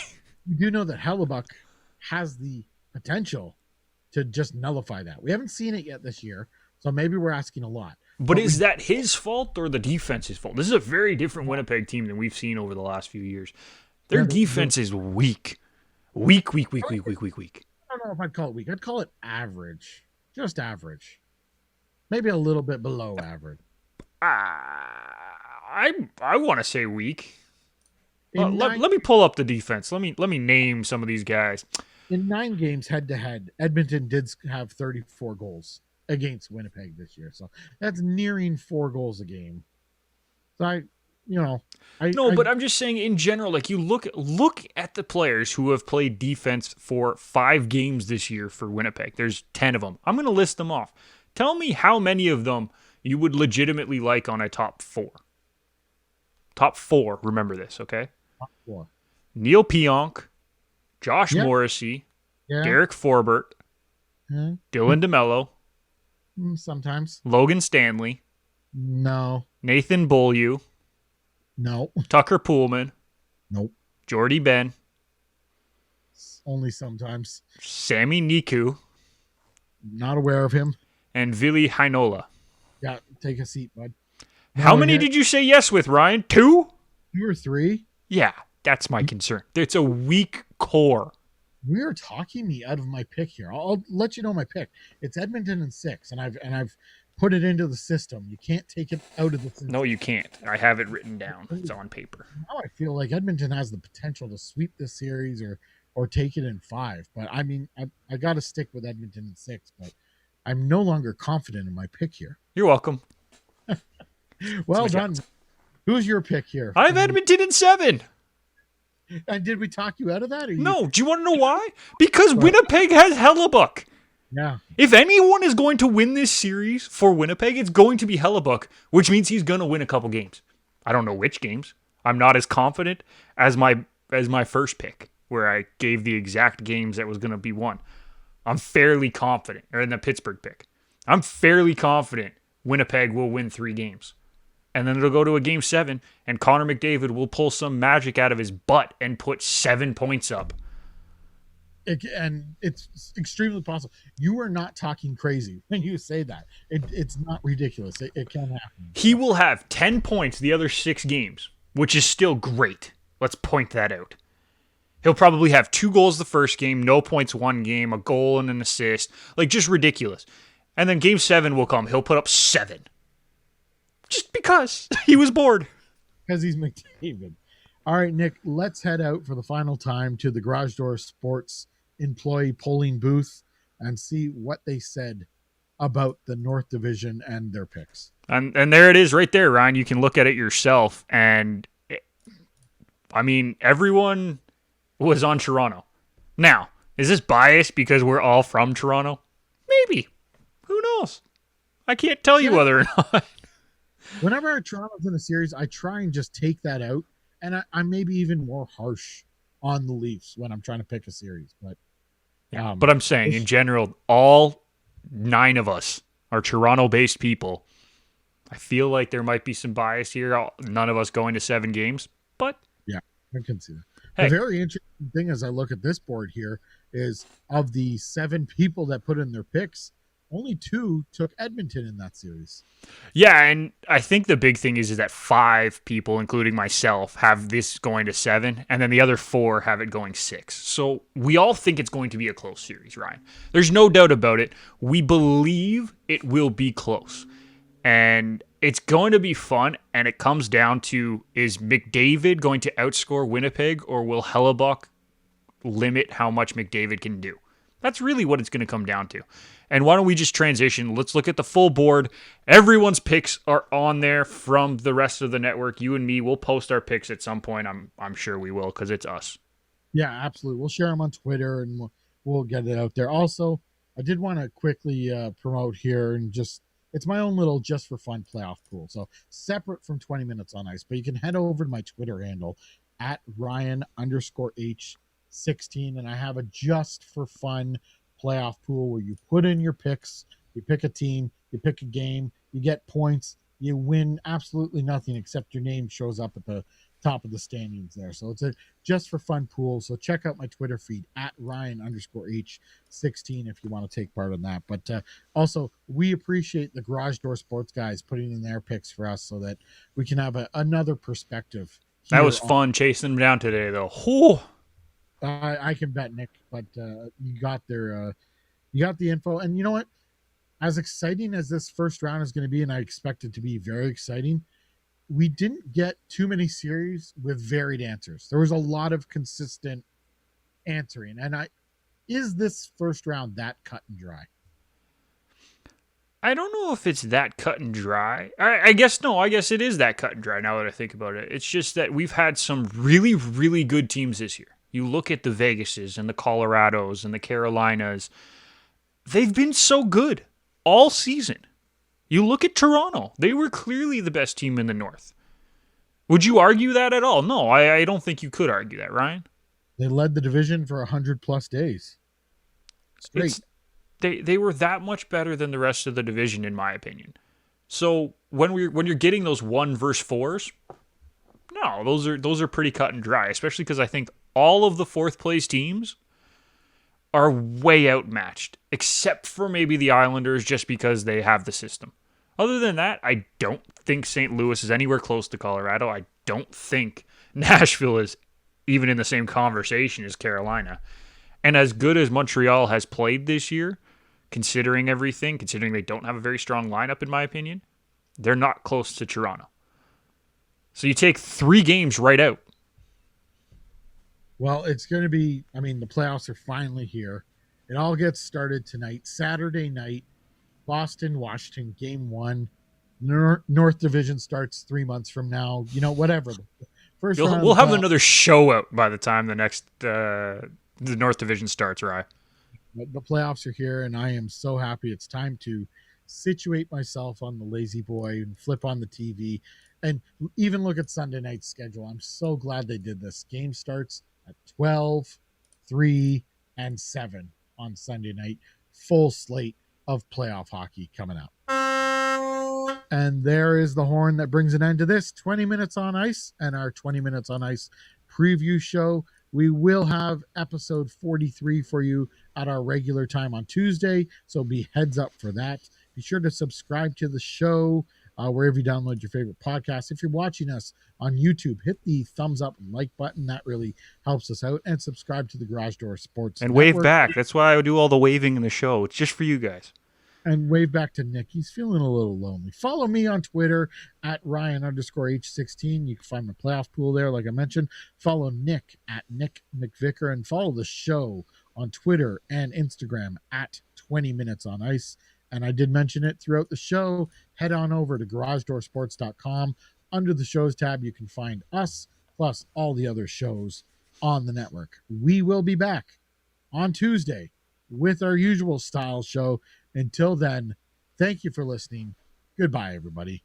You do know that Hellebuck has the potential to just nullify that. We haven't seen it yet this year, so maybe we're asking a lot. But is that his fault or the defense's fault? This is a very different Winnipeg team than we've seen over the last few years. Their defense is weak. Weak. I don't know if I'd call it weak. I'd call it average. Just average. Maybe a little bit below average. I want to say weak. Let me pull up the defense. Let me name some of these guys. In 9 games head-to-head, Edmonton did have 34 goals against Winnipeg this year. So that's nearing 4 goals a game. So but I'm just saying in general, like, you look at the players who have played defense for 5 games this year for Winnipeg. There's 10 of them. I'm going to list them off. Tell me how many of them you would legitimately like on a top 4. Top 4, remember this, okay? Top 4. Neil Pionk, Josh Morrissey, Derek Forbert, Dylan DeMello, sometimes Logan Stanley, no, Nathan Beaulieu, no, Tucker Poolman, nope, Jordy Ben, only sometimes, Sammy Niku, not aware of him, and Ville Heinola. Yeah, take a seat, bud. How many did you say yes with, Ryan? 2? 2 or 3? Yeah, that's my concern. It's a weak core. We are talking me out of my pick here. I'll let you know my pick. It's Edmonton in 6, and I've put it into the system. You can't take it out of the system. No, you can't. I have it written down. It's on paper. Now I feel like Edmonton has the potential to sweep this series or take it in 5. But I mean, I got to stick with Edmonton in 6. But I'm no longer confident in my pick here. You're welcome. Well done. Who's your pick here? I have Edmonton in 7. And did we talk you out of that? No. Do you want to know why? Because Winnipeg has Hellebuck. Yeah. If anyone is going to win this series for Winnipeg, it's going to be Hellebuck, which means he's going to win a couple games. I don't know which games. I'm not as confident as my first pick, where I gave the exact games that was going to be won. I'm fairly confident, or in the Pittsburgh pick. I'm fairly confident Winnipeg will win 3 games. And then it'll go to a game 7, and Connor McDavid will pull some magic out of his butt and put 7 points up. And it's extremely possible. You are not talking crazy when you say that. It's not ridiculous. It can happen. He will have 10 points the other 6 games, which is still great. Let's point that out. He'll probably have 2 goals the first game, no points one game, a goal and an assist. Like, just ridiculous. And then game 7 will come. He'll put up 7. Just because he was bored. Because he's McDavid. All right, Nick, let's head out for the final time to the Garage Door Sports employee polling booth and see what they said about the North Division and their picks. And there it is right there, Ryan. You can look at it yourself. And, I mean, everyone was on Toronto. Now, is this biased because we're all from Toronto? Maybe. Who knows? I can't tell you whether or not. Whenever Toronto's in a series, I try and just take that out. And I'm maybe even more harsh on the Leafs when I'm trying to pick a series. But I'm saying, in general, all 9 of us are Toronto-based people. I feel like there might be some bias here. None of us going to 7 games. But yeah, I can see that. Hey. The very interesting thing as I look at this board here is of the 7 people that put in their picks, only 2 took Edmonton in that series. Yeah, and I think the big thing is that 5 people, including myself, have this going to 7, and then the other 4 have it going 6. So we all think it's going to be a close series, Ryan. There's no doubt about it. We believe it will be close. And it's going to be fun, and it comes down to, is McDavid going to outscore Winnipeg, or will Hellebuck limit how much McDavid can do? That's really what it's going to come down to. And why don't we just transition? Let's look at the full board. Everyone's picks are on there from the rest of the network. You and me, we'll post our picks at some point. I'm sure we will, because it's us. Yeah, absolutely. We'll share them on Twitter, and we'll get it out there. Also, I did want to quickly promote here, and it's my own little just for fun playoff pool. So separate from 20 Minutes on Ice, but you can head over to my Twitter handle at Ryan_H16, and I have a just for fun playoff pool where you put in your picks, you pick a team, you pick a game, you get points, you win absolutely nothing except your name shows up at the top of the standings there. So it's a just for fun pool. So check out my Twitter feed at Ryan_H16 if you want to take part in that. But also, we appreciate the Garage Door Sports guys putting in their picks for us so that we can have another perspective. That was fun chasing them down today, though. Whew. I can bet, Nick, but you got the info. And you know what? As exciting as this first round is going to be, and I expect it to be very exciting, we didn't get too many series with varied answers. There was a lot of consistent answering. And is this first round that cut and dry? I don't know if it's that cut and dry. I guess no. I guess it is that cut and dry now that I think about it. It's just that we've had some really, really good teams this year. You look at the Vegases and the Colorados and the Carolinas. They've been so good all season. You look at Toronto. They were clearly the best team in the North. Would you argue that at all? No, I don't think you could argue that, Ryan. They led the division for 100+ days. Straight. They were that much better than the rest of the division, in my opinion. So when you're getting those 1 versus 4s, no, those are pretty cut and dry. Especially because I think all of the 4th place teams are way outmatched, except for maybe the Islanders, just because they have the system. Other than that, I don't think St. Louis is anywhere close to Colorado. I don't think Nashville is even in the same conversation as Carolina. And as good as Montreal has played this year, considering everything, considering they don't have a very strong lineup, in my opinion, they're not close to Toronto. So you take 3 games right out. Well, it's going to be, the playoffs are finally here. It all gets started tonight, Saturday night, Boston, Washington, game 1. North Division starts 3 months from now. Whatever. We'll have another show out by the time the next the North Division starts, right? But the playoffs are here, and I am so happy. It's time to situate myself on the lazy boy and flip on the TV and even look at Sunday night's schedule. I'm so glad they did this. Game starts at 12, 3, and 7 on Sunday night. Full slate of playoff hockey coming up. And there is the horn that brings an end to this 20 Minutes on Ice and our 20 Minutes on Ice preview show. We will have episode 43 for you at our regular time on Tuesday, so be heads up for that. Be sure to subscribe to the show wherever you download your favorite podcast. If you're watching us on YouTube, hit the thumbs up and like button. That really helps us out. And subscribe to the Garage Door Sports And Network. wave back. That's why I do all the waving in the show. It's just for you guys. And wave back to Nick. He's feeling a little lonely. Follow me on Twitter at Ryan_H16. You can find my playoff pool there, like I mentioned. Follow Nick at Nick McVicker, and follow the show on Twitter and Instagram at 20 Minutes on Ice. And I did mention it throughout the show. Head on over to garagedoorsports.com. Under the shows tab, you can find us, plus all the other shows on the network. We will be back on Tuesday with our usual style show. Until then, thank you for listening. Goodbye, everybody.